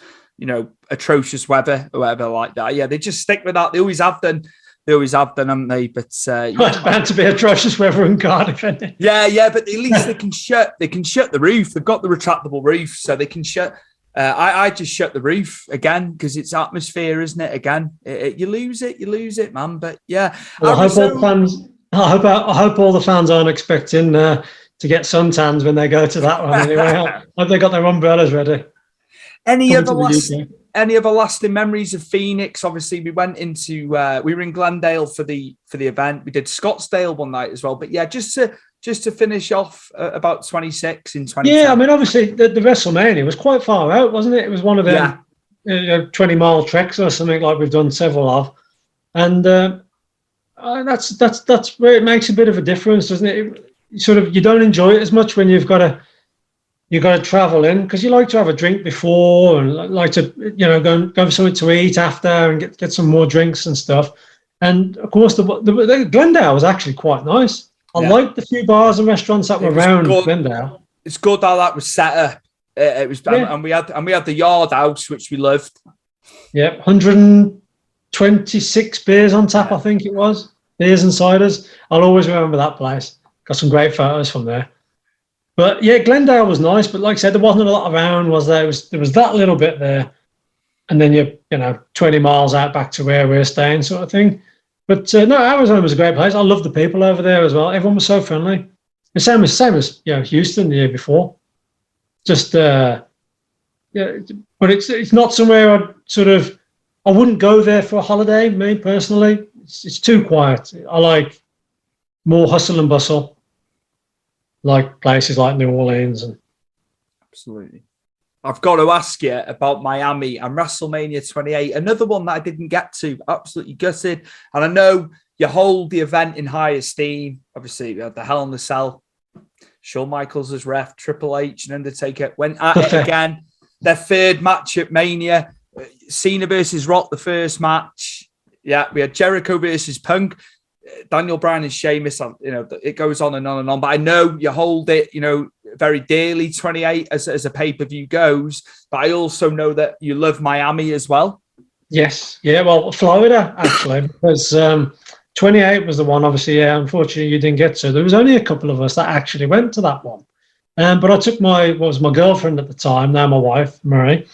atrocious weather or whatever like that. Yeah, they just stick with that. They always have done. Haven't they? But it's bound to be atrocious weather in Cardiff, isn't it? Yeah, but at least they can shut the roof. They've got the retractable roof, so they can shut. I just shut the roof again because it's atmosphere, isn't it? Again, you lose it, man. But yeah, well, I hope all the fans aren't expecting to get suntans when they go to that one. Anyway, I hope they got their umbrellas ready. Any other lasting memories of Phoenix? Obviously, we went into we were in Glendale for the event. We did Scottsdale one night as well. But yeah, just to finish off about 26 in 20. Yeah, I mean, obviously the WrestleMania was quite far out, wasn't it? It was one of them 20-mile treks or something like we've done several of, and that's where it makes a bit of a difference, doesn't it? You don't enjoy it as much when you've got to travel in, because you like to have a drink before and like to go for something to eat after and get some more drinks and stuff. And of course, the Glendale was actually quite nice. I liked the few bars and restaurants that were around Glendale. It's good how that was set up. It was, and we had the Yard House, which we loved. Yeah, 126 beers on tap, I think it was. Beers and ciders. I'll always remember that place. Got some great photos from there. But yeah, Glendale was nice. But like I said, there wasn't a lot around, was there? There was that little bit there, and then you're 20 miles out back to where we're staying, sort of thing. But no, Arizona was a great place. I loved the people over there as well. Everyone was so friendly. The same as Houston the year before. Just but it's not somewhere I wouldn't go there for a holiday. Me personally, it's too quiet. I like more hustle and bustle, like places like New Orleans and. Absolutely. I've got to ask you about Miami and WrestleMania 28. Another one that I didn't get to. Absolutely gutted. And I know you hold the event in high esteem. Obviously, we had the Hell in the Cell. Shawn Michaels as ref. Triple H and Undertaker went at it again. Their third match at Mania. Cena versus Rock, the first match. Yeah, we had Jericho versus Punk. Daniel Bryan and Sheamus, it goes on and on and on. But I know you hold it, very dearly. 28 as a pay-per-view goes. But I also know that you love Miami as well. Yes, yeah. Well, Florida actually, because 28 was the one. Obviously, yeah. Unfortunately, you didn't get to. There was only a couple of us that actually went to that one. But I took what was my girlfriend at the time, now my wife, Marie,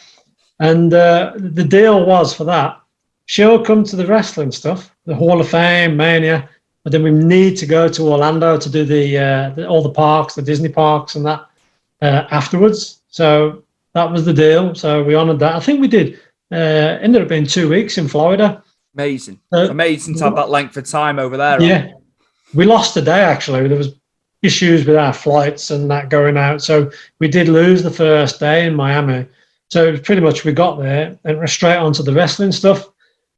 and the deal was for that. She'll come to the wrestling stuff, the Hall of Fame, Mania, but then we need to go to Orlando to do all the parks, the Disney parks and that afterwards. So that was the deal. So we honoured that. I think we did. Ended up being 2 weeks in Florida. Amazing. Amazing to have that length of time over there. Yeah. Right? We lost a day, actually. There was issues with our flights and that going out. So we did lose the first day in Miami. So it was pretty much we got there and we're straight onto the wrestling stuff.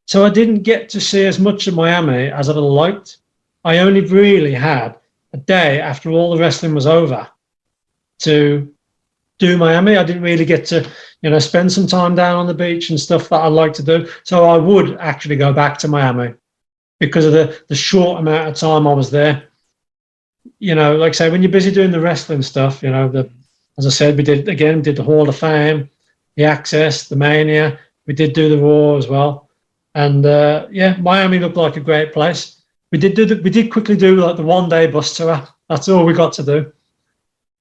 So I didn't get to see as much of Miami as I'd have liked. I only really had a day after all the wrestling was over to do Miami. I didn't really get to, spend some time down on the beach and stuff that I'd like to do. So I would actually go back to Miami because of the short amount of time I was there. Like I say, when you're busy doing the wrestling stuff, as I said, we did the Hall of Fame, the Access, the Mania. We did do the Raw as well. And Miami looked like a great place. We did quickly do like the 1 day bus tour. That's all we got to do.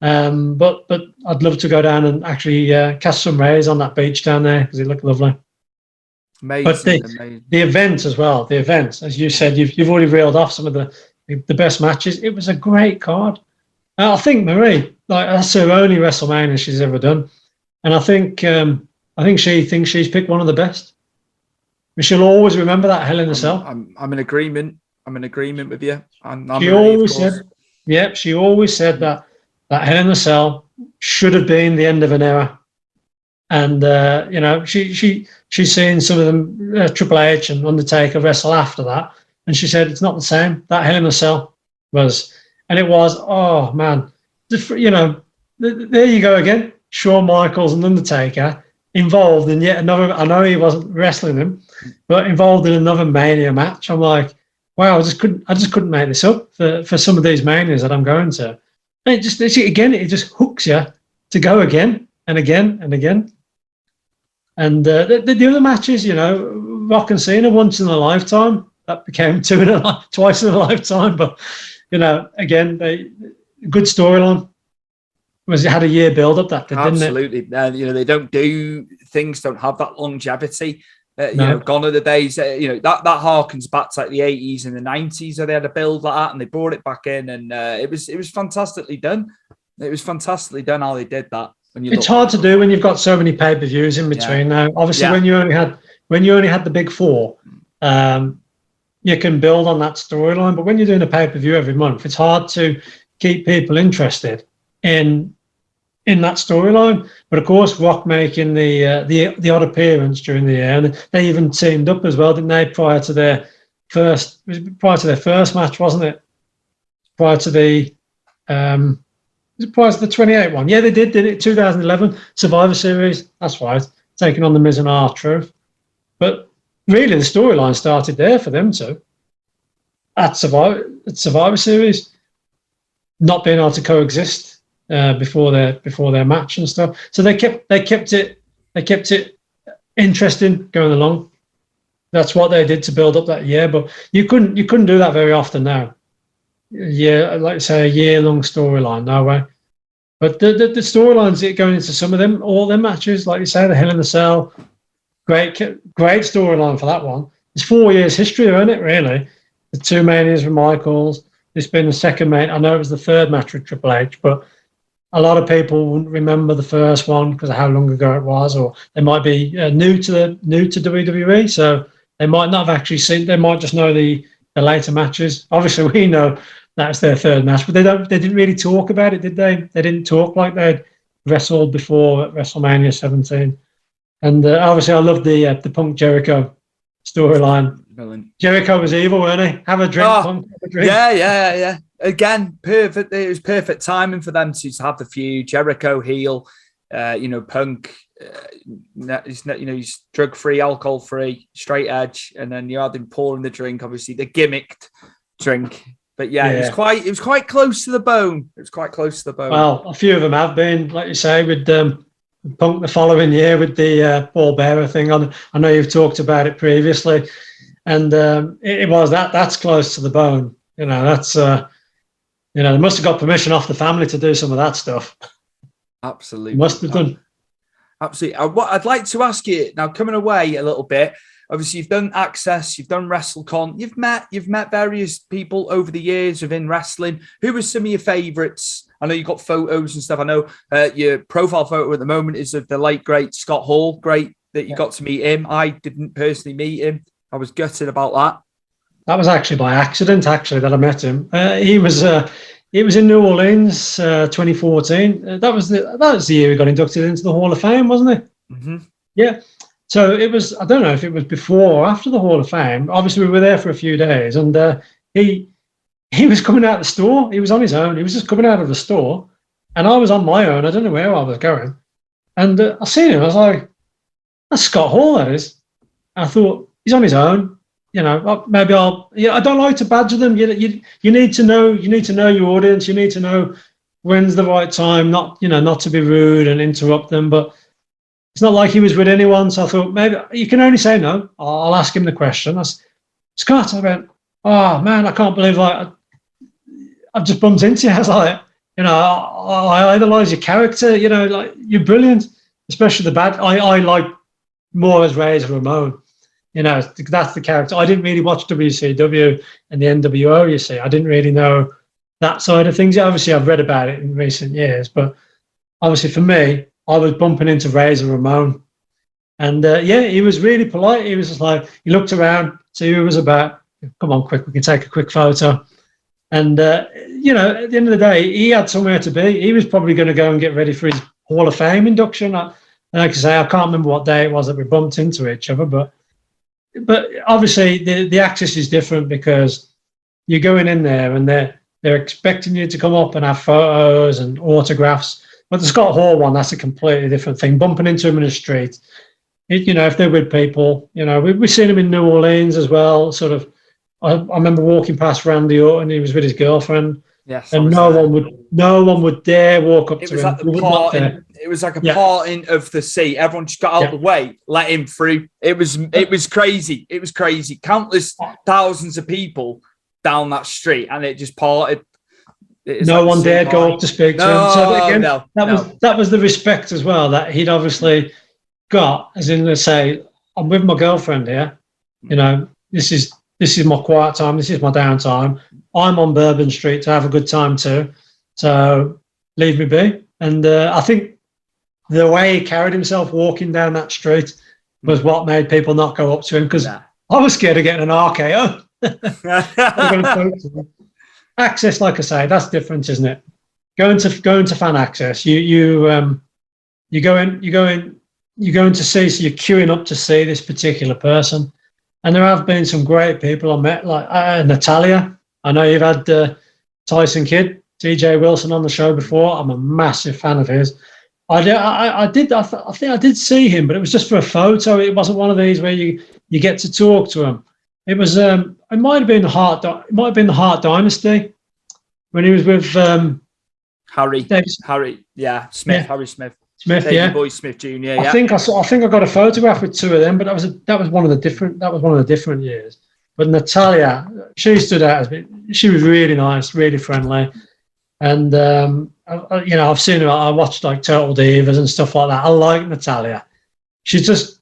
But I'd love to go down and actually cast some rays on that beach down there because it looked lovely. Amazing. But the event as well. The events, as you said, you've already reeled off some of the best matches. It was a great card. I think Marie, that's her only WrestleMania she's ever done, and I think I think she thinks she's picked one of the best. But she'll always remember that Hell in a Cell. I'm in agreement. I'm in agreement with you. She always said that Hell in a Cell should have been the end of an era. And she's seen some of them, Triple H and Undertaker wrestle after that, and she said it's not the same. That Hell in a Cell was, and it was. Oh man, there you go again. Shawn Michaels and Undertaker involved in yet another. I know he wasn't wrestling them, but involved in another Mania match. I'm like, wow, I just couldn't make this up for some of these Manias that I'm going to. And it just hooks you to go again and again and again. And the other matches, Rock and Cena once in a lifetime, that became twice in a lifetime. But again, good storyline. It had a year build up that did, absolutely. Didn't it? They don't do things, don't have that longevity. No. Gone are the days. That harkens back to like the 80s and the 90s, where they had a build like that, and they brought it back in, and it was fantastically done. It was fantastically done how they did that. It's hard to do when you've got so many pay-per-views in between. Now, obviously, when you only had the big four, you can build on that storyline. But when you're doing a pay-per-view every month, it's hard to keep people interested in that storyline. But of course, Rock making the odd appearance during the year, and they even teamed up as well, didn't they? Prior to their first match, wasn't it? Prior to the 28 one? Yeah, they did it? 2011 Survivor Series. That's right, taking on the Miz and R-Truth. But really, the storyline started there for them too. At Survivor Series, not being able to coexist before their match and stuff. So they kept it interesting going along. That's what they did to build up that year. But you couldn't do that very often now. Yeah, like I say, a year-long storyline, no way. But the storylines going into some of them, all them matches, like you say, the Hell in a Cell, great storyline for that one. It's 4 years history, isn't it, really? The two Manias with Michaels. It's been the second main. I know it was the third match with Triple H, but a lot of people wouldn't remember the first one because of how long ago it was, or they might be new to WWE, so they might not have actually seen. They might just know the later matches. Obviously, we know that's their third match, but they didn't really talk about it, did they? They didn't talk like they'd wrestled before at WrestleMania 17. And obviously, I love the Punk Jericho storyline. Brilliant. Jericho was evil, weren't he? Have a drink, Punk. Have a drink. Yeah. Again, perfect. It was perfect timing for them to have the feud. Jericho heel, Punk. He's drug-free, alcohol-free, straight edge, and then you had him pouring the drink. Obviously, the gimmicked drink. But it was quite close to the bone. It was quite close to the bone. Well, a few of them have been, like you say, with Punk the following year with the ball bearer thing on. I know you've talked about it previously, and it was that's close to the bone. That's they must have got permission off the family to do some of that stuff. Absolutely, must have done. Absolutely. What I'd like to ask you now, coming away a little bit. Obviously, you've done Access, you've done WrestleCon, you've met various people over the years within wrestling. Who were some of your favourites? I know you've got photos and stuff. I know your profile photo at the moment is of the late, great Scott Hall. Great that you got to meet him. I didn't personally meet him. I was gutted about that. That was actually by accident, that I met him. He was in New Orleans, 2014. That was the year he got inducted into the Hall of Fame, wasn't it? Mm-hmm. Yeah. So it was, I don't know if it was before or after the Hall of Fame. Obviously, we were there for a few days, and he was coming out of the store. He was on his own. He was just coming out of the store, and I was on my own. I don't know where I was going. And I seen him. I was like, that's Scott Hall, that is. And I thought, he's on his own. Maybe I don't like to badger them. You need to know your audience. You need to know when's the right time, not to be rude and interrupt them, but it's not like he was with anyone, so I thought maybe you can only say no. I'll ask him the question. Scott, I went, oh man, I can't believe I've just bumped into you. I was like, I idolise your character. Like you're brilliant, especially the bad. I like more as Razor Ramon. That's the character. I didn't really watch WCW and the NWO. You see, I didn't really know that side of things. Obviously, I've read about it in recent years, but obviously for me, I was bumping into Razor Ramon, And he was really polite. He was just like, he looked around, see who it was about. Come on, quick, we can take a quick photo. And, at the end of the day, he had somewhere to be. He was probably going to go and get ready for his Hall of Fame induction. Like I say, I can't remember what day it was that we bumped into each other, but obviously the access is different because you're going in there and they're expecting you to come up and have photos and autographs. But the Scott Hall one, that's a completely different thing. Bumping into him in the street, if they're with people, we've seen him in New Orleans as well. Sort of, I remember walking past Randy Orton. He was with his girlfriend. Yes, and no one would dare walk up to him. It was like a parting of the sea. Everyone just got out of the way, let him through. It was crazy. It was crazy. Countless thousands of people down that street, and it just parted. No one dared go up to speak to him. So again, that was the respect as well that he'd obviously got, as in to say, I'm with my girlfriend here. This is my quiet time. This is my downtime. I'm on Bourbon Street to have a good time too. So leave me be. And I think the way he carried himself walking down that street was what made people not go up to him, because I was scared of getting an RKO. Access, like I say, that's different, isn't it? Going to fan access, you go in to see, so you're queuing up to see this particular person. And there have been some great people I met, like Natalia. I know you've had Tyson Kidd, TJ Wilson on the show before. I'm a massive fan of his. I think I did see him, but it was just for a photo. It wasn't one of these where you get to talk to him. It was it might have been the Hart Dynasty when he was with Harry Smith. Yeah. Harry Smith. Smith, Boy Smith Jr. Yeah. I think I got a photograph with two of them, but that was one of the different years. But Natalia, she stood out as she was really nice, really friendly, and I've seen her. I watched like Total Divas and stuff like that. I like Natalia. She's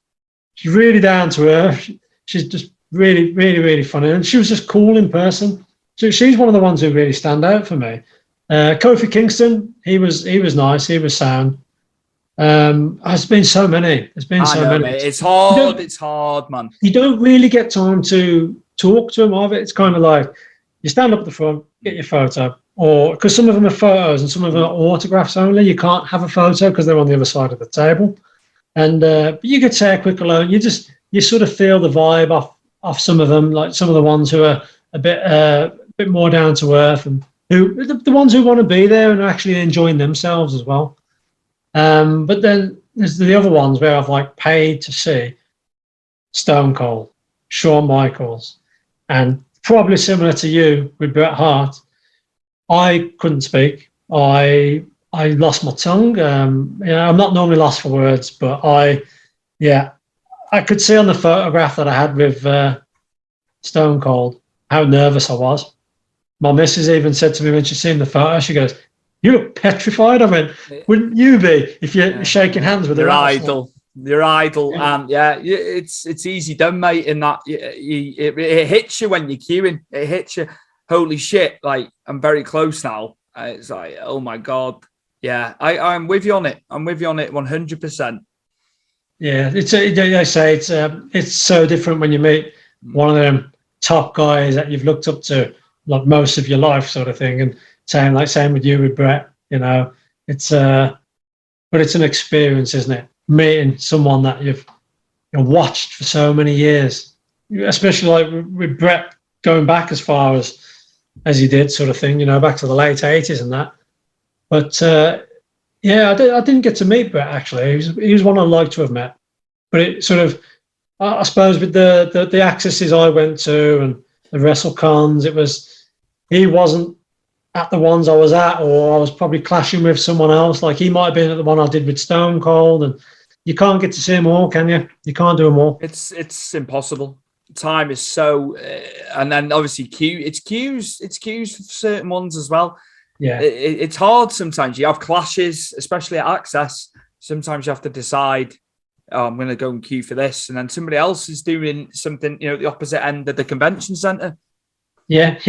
really down to earth. She's just really, really, really funny, and she was just cool in person. So she's one of the ones who really stand out for me. Kofi Kingston, he was nice. He was sound. There's been so many. Mate. It's hard, man. You don't really get time to talk to them either. It's kind of like you stand up at the front, get your photo, or because some of them are photos and some of them are autographs only. You can't have a photo because they're on the other side of the table. And but you could say a quick hello. You sort of feel the vibe off some of them, like some of the ones who are a bit more down to earth, and who the ones who want to be there and are actually enjoying themselves as well. But then there's the other ones where I've like paid to see Stone Cold, Shawn Michaels, and probably similar to you with Bret Hart. I couldn't speak. I lost my tongue. I'm not normally lost for words, but I could see on the photograph that I had with Stone Cold how nervous I was. My missus even said to me when she seen the photo, she goes, "You look petrified." I went, "Wouldn't you be if you're shaking hands with your idol?" Your idol, and it's easy done, mate. In that it hits you when you're queuing. It hits you. Holy shit! Like, I'm very close now. It's like, oh my god. Yeah, I'm with you on it. I'm with you on it 100%. Yeah, I say it's so different when you meet one of them top guys that you've looked up to like most of your life, sort of thing, and same with you with Bret. But it's an experience, isn't it? Meeting someone that you've watched for so many years, especially like with Bret going back as far as he did, sort of thing. Back to the late 80s and that. But I didn't get to meet Bret actually. He was one I'd like to have met. But it sort of, I suppose, with the accesses I went to and the WrestleCons, he wasn't at the ones I was at, or I was probably clashing with someone else. Like he might have been at the one I did with Stone Cold, and you can't get to see them all, can you? You can't do them all. It's impossible. Time is so, and then obviously it's queues for certain ones as well. Yeah, it's hard sometimes. You have clashes, especially at Access. Sometimes you have to decide, I'm going to go and queue for this, and then somebody else is doing something, at the opposite end of the convention centre. Yeah.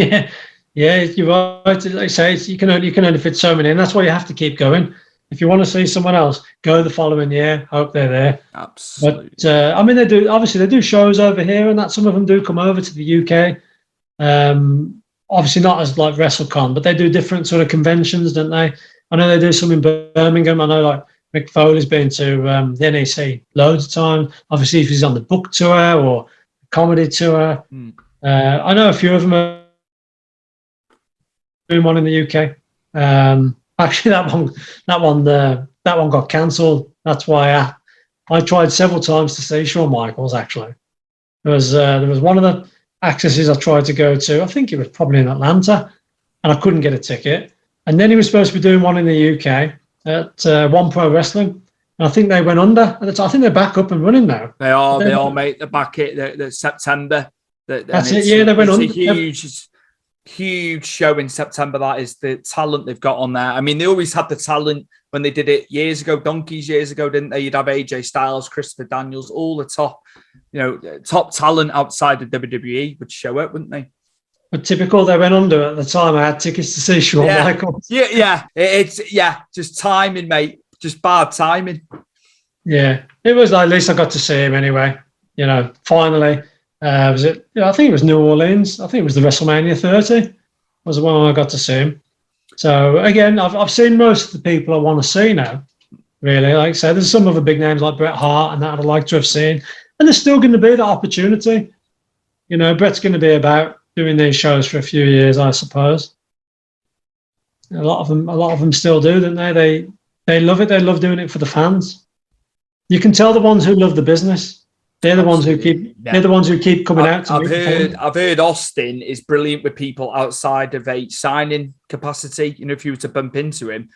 You're right. Like I say, you can only fit so many, and that's why you have to keep going. If you want to see someone else, go the following year. Hope they're there. Absolutely. But I mean, they do shows over here, and that some of them do come over to the UK. Obviously not as like WrestleCon, but they do different sort of conventions, don't they? I know they do some in Birmingham. I know like Mick Foley's been to the NEC loads of times. Obviously, if he's on the book tour or comedy tour, I know a few of them are doing one in the UK. Actually, that one got cancelled. That's why I tried several times to see Shawn Michaels. Actually, there was one of the accesses I tried to go to. I think it was probably in Atlanta, and I couldn't get a ticket. And then he was supposed to be doing one in the UK at One Pro Wrestling, and I think they went under. I think they're back up and running now. They are, mate. They're back at September. That's it. Yeah, they went under. Huge show in September. That is the talent they've got on there. I mean, they always had the talent when they did it years ago, donkeys years ago, didn't they? You'd have AJ Styles, Christopher Daniels, all the top talent outside of WWE would show up, wouldn't they? But typical, they went under at the time. I had tickets to see Shawn Michaels. It's just timing, mate. Just bad timing. Yeah, it was. At least I got to see him anyway. Finally. Was it? I think it was New Orleans. I think it was the WrestleMania 30 was the one I got to see him. So again, I've seen most of the people I want to see now. Really, like I said, there's some other big names like Bret Hart and that I'd like to have seen, and there's still going to be that opportunity. Bret's going to be about doing these shows for a few years, I suppose. A lot of them still do, don't they? They love it. They love doing it for the fans. You can tell the ones who love the business. They're the ones who keep. Yeah. They're the ones who keep coming out. I've heard Austin is brilliant with people outside of a signing capacity. If you were to bump into him,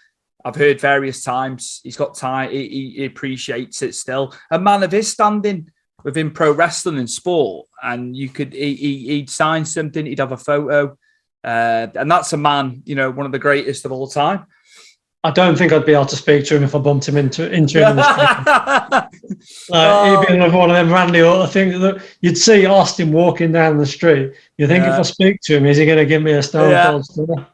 I've heard various times he's got time. He appreciates it still. A man of his standing within pro wrestling and sport, and he'd sign something. He'd have a photo, and that's a man. One of the greatest of all time. I don't think I'd be able to speak to him if I bumped him into him in the street. He'd be another one of them Randy Orton things. That you'd see Austin walking down the street. You think if I speak to him, is he going to give me a stone cold stunner?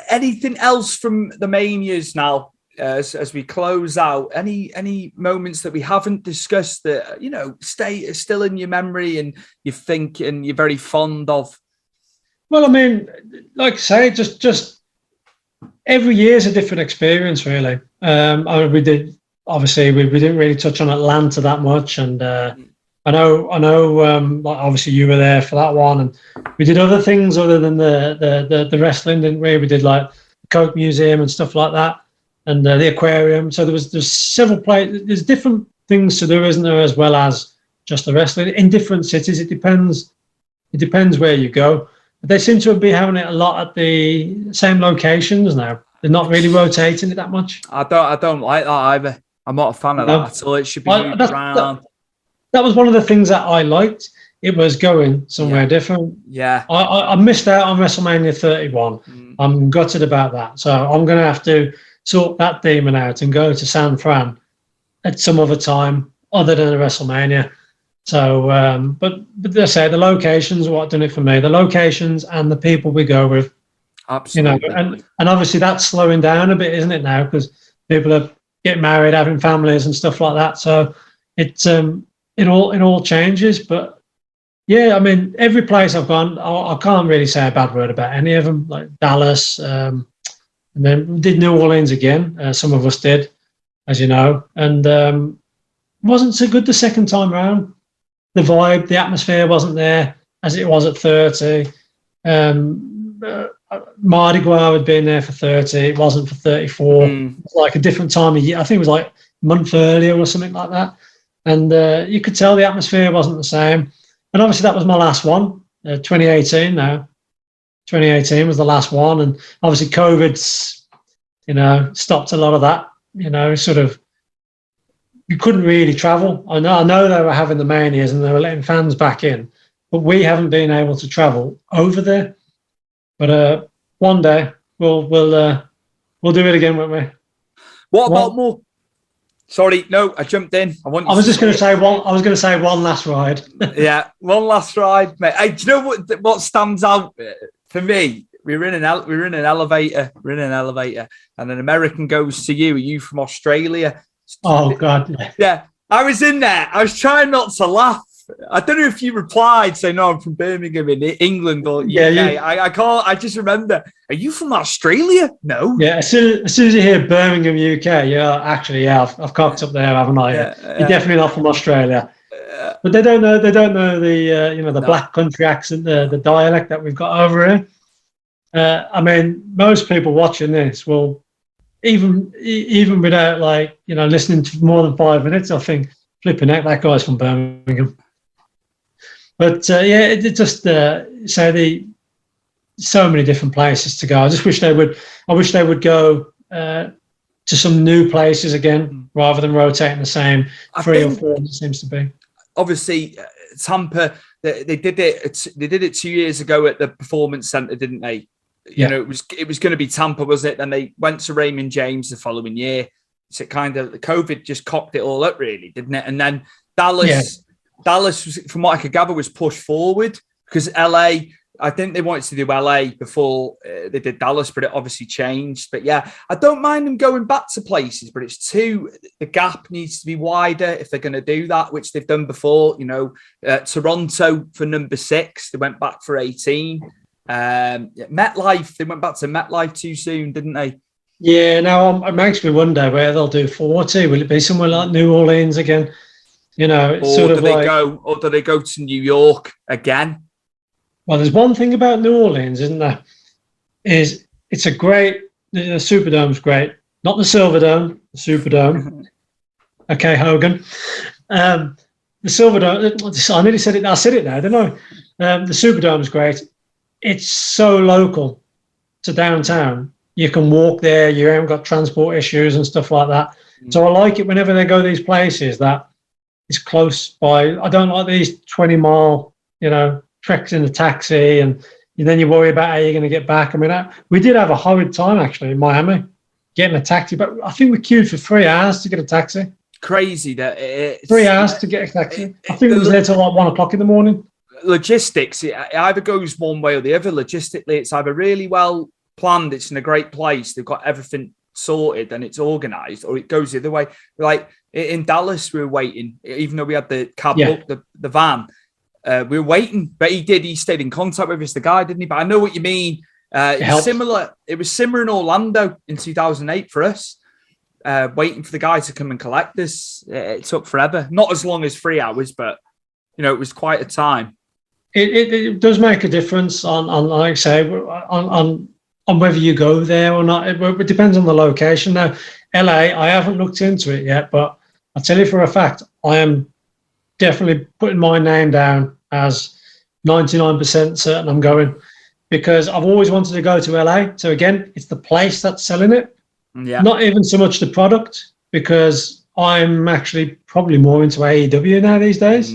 Anything else from the Manias now as we close out? Any moments that we haven't discussed that stay still in your memory and you think and you're very fond of? Well, I mean, like I say, just. Every year is a different experience, really. We didn't really touch on Atlanta that much, and I know. Obviously, you were there for that one, and we did other things other than the wrestling, didn't we? We did like the Coke Museum and stuff like that, and the aquarium. So there's several places. There's different things to do, isn't there, as well as just the wrestling in different cities. It depends where you go. They seem to be having it a lot at the same locations now. They're not really rotating it that much. I don't like that either. I'm not a fan of that at all. It should be moved around. That was one of the things that I liked. It was going somewhere different. Yeah. I missed out on WrestleMania 31. I'm gutted about that. So I'm going to have to sort that demon out and go to San Fran at some other time other than a WrestleMania. So, but they say the locations are what done it for me. The locations and the people we go with. Absolutely. And obviously that's slowing down a bit, isn't it now? Because people are getting married, having families and stuff like that. So it all changes. But yeah, I mean, every place I've gone, I can't really say a bad word about any of them. Like Dallas, and then we did New Orleans again. Some of us did, as you know, and wasn't so good the second time round. The vibe, the atmosphere wasn't there as it was at 30. Mardi Gras had been there for 30. It wasn't for 34. It was like a different time of year. I think it was like a month earlier or something like that. And you could tell the atmosphere wasn't the same. And obviously that was my last one, 2018 now. 2018 was the last one. And obviously COVID's, stopped a lot of that, sort of. You couldn't really travel. I know they were having the Manias and they were letting fans back in, but we haven't been able to travel over there. But one day we'll do it again, won't we? What about more? Sorry, no, I jumped in. I was just going to say one. I was going to say one last ride. Yeah, one last ride, mate. Hey, do you know what stands out for me we're in an elevator. We're in an elevator, and an American goes to you. Are you from Australia? Oh God. Yeah, I was in there. I was trying not to laugh. I don't know if you replied saying, "No, I'm from Birmingham in England or UK." Yeah, I can't. I just remember. Are you from Australia? No. Yeah, as soon as you hear Birmingham, UK, I've cocked up there, haven't I? You're definitely not from Australia. But they don't know the black country accent, the dialect that we've got over here. I mean, most people watching this will, even without listening to more than 5 minutes, I think, flipping out, that guy's from Birmingham. But it just so many different places to go. I just wish they would. I wish they would go to some new places again, rather than rotating the same three or four. It seems to be. Obviously, Tampa. They did it. They did it 2 years ago at the Performance Center, didn't they? You know, it was going to be Tampa, was it? Then they went to Raymond James the following year. So kind of the COVID just cocked it all up, really, didn't it? And then Dallas, was, from what I could gather, was pushed forward because LA. I think they wanted to do LA before they did Dallas, but it obviously changed. But yeah, I don't mind them going back to places, but the gap needs to be wider if they're going to do that, which they've done before. You know, Toronto for number 6, they went back for 18. MetLife, they went back to MetLife too soon, didn't they? Yeah, now it makes me wonder where they'll do 40. Will it be somewhere like New Orleans again? You know, it's or do they go to New York again? Well, there's one thing about New Orleans, isn't there? Is it's a great, the Superdome's great. Not the Silverdome, the Superdome. Okay, Hogan. The Silverdome, I nearly said it, I said it now, didn't I? The Superdome's great. It's so local to downtown. You can walk there, you haven't got transport issues and stuff like that. So I like it whenever they go these places that it's close by. I don't like these 20-mile, treks in the taxi, and then you worry about how you're going to get back. I mean, we did have a horrid time actually in Miami getting a taxi, but I think we queued for 3 hours to get a taxi. Crazy that it's 3 hours to get a taxi. I think it was there till like 1 o'clock in the morning. Logistics, it either goes one way or the other. Logistically, it's either really well planned, it's in a great place, they've got everything sorted and it's organized, or it goes the other way. Like in Dallas, we were waiting, even though we had the cab booked, the van. We were waiting, but he stayed in contact with us, the guy, didn't he? But I know what you mean. It was similar in Orlando in 2008 for us, waiting for the guy to come and collect us. It took forever, not as long as 3 hours, but it was quite a time. It does make a difference on like I say, on whether you go there or not. It depends on the location. Now, LA, I haven't looked into it yet, but I'll tell you for a fact, I am definitely putting my name down as 99% certain I'm going, because I've always wanted to go to LA. So again, it's the place that's selling it, not even so much the product, because I'm actually probably more into AEW now these days.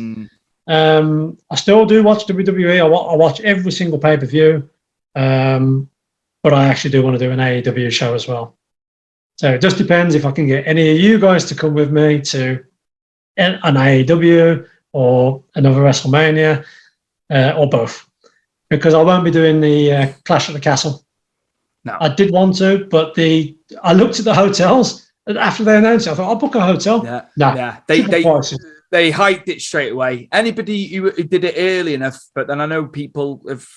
I still do watch WWE. I watch every single pay-per-view, but I actually do want to do an AEW show as well. So it just depends if I can get any of you guys to come with me to an AEW or another WrestleMania, or both, because I won't be doing the Clash at the Castle. No, I did want to, but I looked at the hotels after they announced it. I thought, I'll book a hotel. They hyped it straight away. Anybody who did it early enough, but then I know people have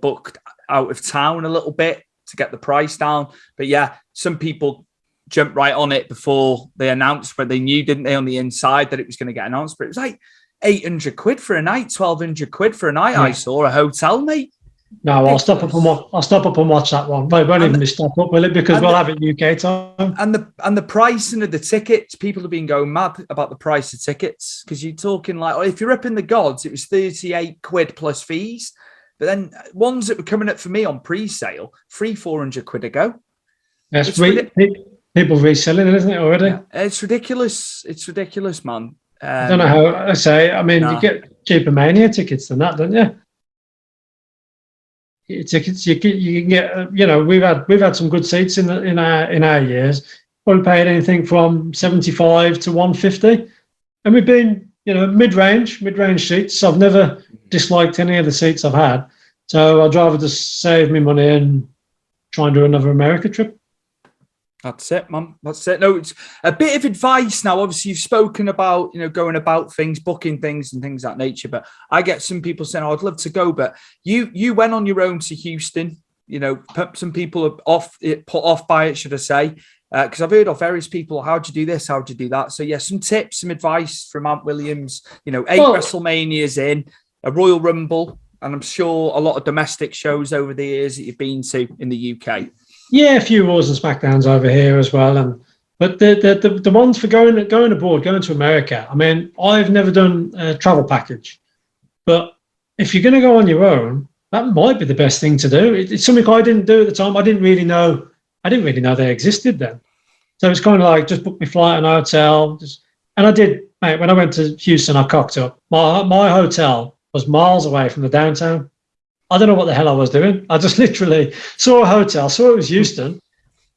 booked out of town a little bit to get the price down. But yeah, some people jumped right on it before they announced, but they knew, didn't they, on the inside that it was going to get announced. But it was like 800 quid for a night, 1,200 quid for a night. Yeah. I saw a hotel, mate. No, I'll stop up and watch that one. Well, it won't even be stop up, will it? Because we'll have it UK time. And the pricing of the tickets, people have been going mad about the price of tickets, because you're talking like, if you're up in the gods, it was 38 quid plus fees. But then ones that were coming up for me on pre-sale, 400 quid a go. Yes, people reselling it, isn't it, already? Yeah, it's ridiculous. It's ridiculous, man. I don't know how I say. I mean, you get cheaper Mania tickets than that, don't you? Tickets you can get. We've had some good seats in our years. Probably paid anything from 75 to 150, and we've been mid range seats. So I've never disliked any of the seats I've had. So I'd rather just save me money and try and do another America trip. That's it, man. That's it. No, it's a bit of advice now. Obviously, you've spoken about, going about things, booking things and things of that nature. But I get some people saying, I'd love to go. But you went on your own to Houston. Some people are put off by it, should I say. Because I've heard of various people, how'd you do this? How'd you do that? So, yeah, some tips, some advice from Ant Williams. 8 WrestleManias in, a Royal Rumble, and I'm sure a lot of domestic shows over the years that you've been to in the UK. Yeah, a few Raws and SmackDowns over here as well. But the ones for going abroad, going to America, I mean, I've never done a travel package. But if you're going to go on your own, that might be the best thing to do. It's something I didn't do at the time. I didn't really know they existed then. So it's kind of like just book my flight and hotel. And I did, mate, when I went to Houston, I cocked up. My hotel was miles away from the downtown. I don't know what the hell I was doing. I just literally saw a hotel, saw it was Houston.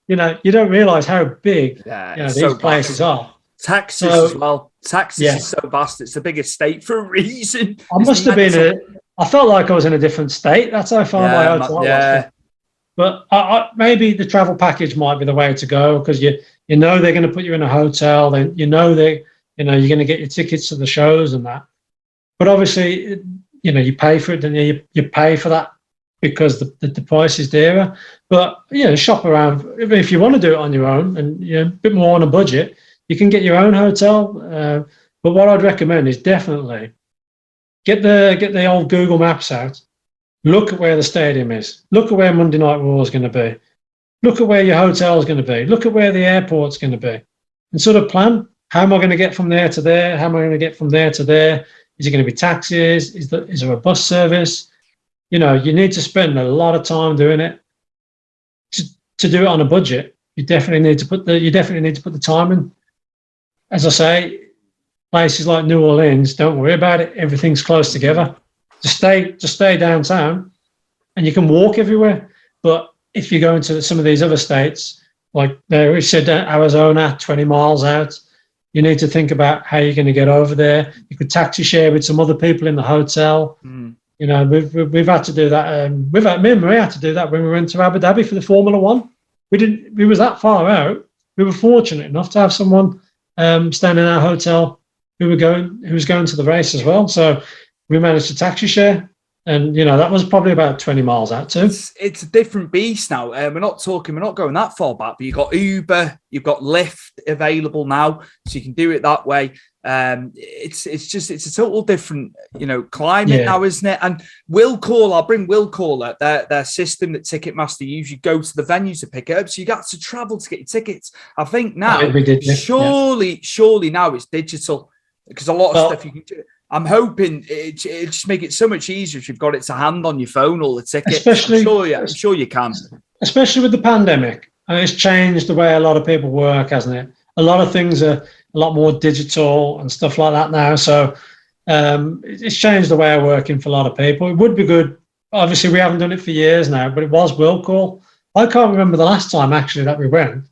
You don't realize how big these places are. Texas as well. Texas is so vast. It's the biggest state for a reason. I felt like I was in a different state. That's how far my hotel was. But maybe the travel package might be the way to go, because you know they're going to put you in a hotel. Then you're going to get your tickets to the shows and that. But obviously, you pay for it, and you pay for that because the price is dearer. But shop around. If you want to do it on your own and a bit more on a budget, you can get your own hotel. But what I'd recommend is definitely get the old Google Maps out. Look at where the stadium is. Look at where Monday Night Raw is going to be. Look at where your hotel is going to be. Look at where the airport's going to be, and sort of plan. How am I going to get from there to there? How am I going to get from there to there? Is it going to be taxis? Is there a bus service? You need to spend a lot of time doing it. To do it on a budget, you definitely need to put the time in. As I say, places like New Orleans, don't worry about it. Everything's close together. Just stay downtown, and you can walk everywhere. But if you go into some of these other states, like we said, Arizona, 20 miles out, you need to think about how you're going to get over there. You could taxi share with some other people in the hotel. We've had to do that. Me and Maria had to do that when we went to Abu Dhabi for the Formula One. We was that far out. We were fortunate enough to have someone staying in our hotel who was going to the race as well. So we managed to taxi share, and that was probably about 20 miles out too. It's a different beast now. We're not going that far back, but you've got Uber, you've got Lyft available now, so you can do it that way. It's a total different climate now, isn't it? And I'll bring Will Caller, their system that Ticketmaster usually go to the venues to pick it up, so you got to travel to get your tickets. I think now surely now it's digital, because a lot of stuff you can do. I'm hoping it just make it so much easier if you've got it to hand on your phone, all the tickets. I'm sure you can. Especially with the pandemic. And it's changed the way a lot of people work, hasn't it? A lot of things are a lot more digital and stuff like that now. So it's changed the way of working for a lot of people. It would be good. Obviously, we haven't done it for years now, but it was will call. I can't remember the last time actually that we went.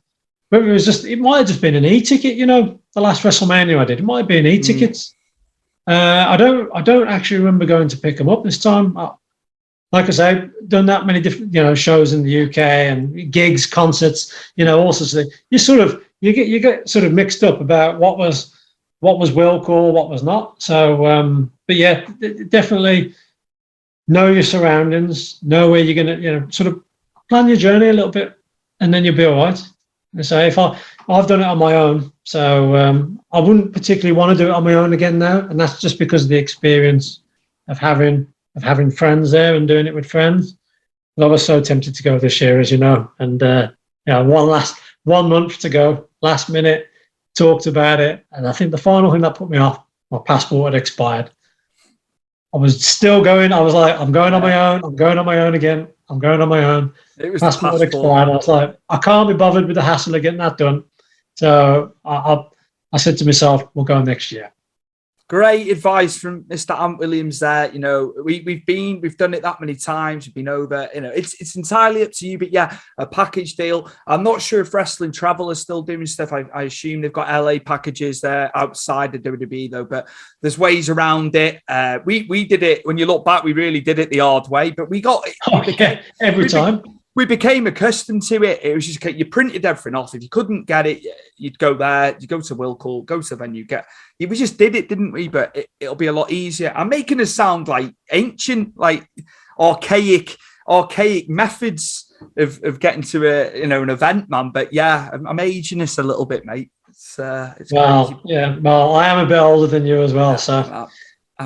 But it might have just been an e-ticket, the last WrestleMania I did. It might have been e-tickets. I don't actually remember going to pick them up this time. Like I say, done that many different shows in the UK and gigs, concerts, all sorts of things. You get sort of mixed up about what was will call, what was not. So, but yeah, definitely know your surroundings, know where you're gonna sort of plan your journey a little bit, and then you'll be all right. So if I've done it on my own, so I wouldn't particularly want to do it on my own again now, and that's just because of the experience of having friends there and doing it with friends. But I was so tempted to go this year, as you know, and 1 month to go, last minute, talked about it, and I think the final thing that put me off, my passport had expired. I was still going. I was like, I'm going on my own. I'm going on my own again. I'm going on my own. It was passport expired. I was like, I can't be bothered with the hassle of getting that done. So I said to myself, we'll go next year. Great advice from Mr. Ant Williams there. You know, we've done it that many times. We've been over, you know, it's entirely up to you, but yeah, a package deal. I'm not sure if Wrestling Travel is still doing stuff. I assume they've got LA packages there outside the WWE though, but there's ways around it. We did it, when you look back, we really did it the hard way, but we got it. Every time. We became accustomed to it. It was just, you printed everything off. If you couldn't get it, you'd go there, you go to Will Call, go to the venue, we just did it, didn't we? But it'll be a lot easier. I'm making us sound like ancient, like archaic methods of getting to an event, man. But yeah, I'm aging us a little bit, mate. It's well, crazy. Yeah. Well, I am a bit older than you as well, so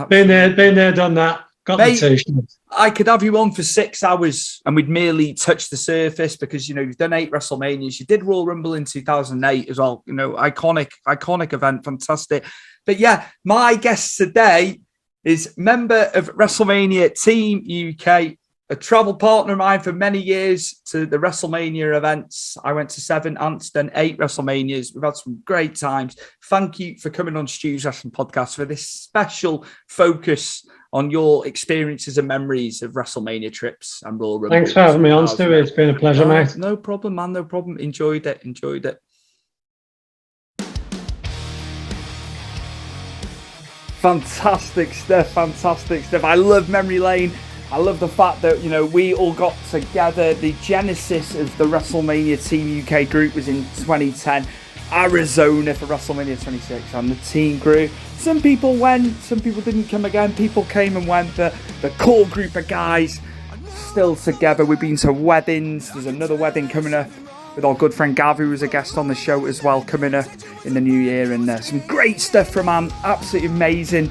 been there, done that. Got the t-shirt. I could have you on for 6 hours and we'd merely touch the surface because, you know, you've done 8 WrestleManias. You did Royal Rumble in 2008 as well. You know, iconic event. Fantastic. But yeah, my guest today is member of WrestleMania Team UK, a travel partner of mine for many years to the WrestleMania events. I went to 7, Ant's done 8 WrestleManias. We've had some great times. Thank you for coming on Stu's Wrestling Podcast for this special focus on your experiences and memories of WrestleMania trips and Royal Rumble. Thanks for having me on, Stu. It's been a pleasure, mate. No problem, man. No problem. Enjoyed it. Fantastic stuff. I love memory lane. I love the fact that, you know, we all got together. The genesis of the WrestleMania Team UK group was in 2010. Arizona for WrestleMania 26, and the team grew. Some people went, some people didn't come again. People came and went, but the core group of guys still together. We've been to weddings. There's another wedding coming up with our good friend Gav, who was a guest on the show as well, coming up in the new year. And some great stuff from Ant. Absolutely amazing.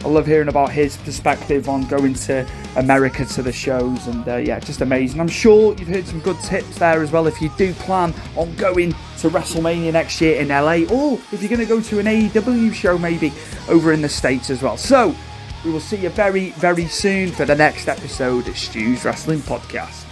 I love hearing about his perspective on going to America to the shows, and yeah, just amazing. I'm sure you've heard some good tips there as well if you do plan on going to WrestleMania next year in LA, or if you're going to go to an AEW show maybe over in the States as well. So we will see you very, very soon for the next episode of Stu's Wrestling Podcast.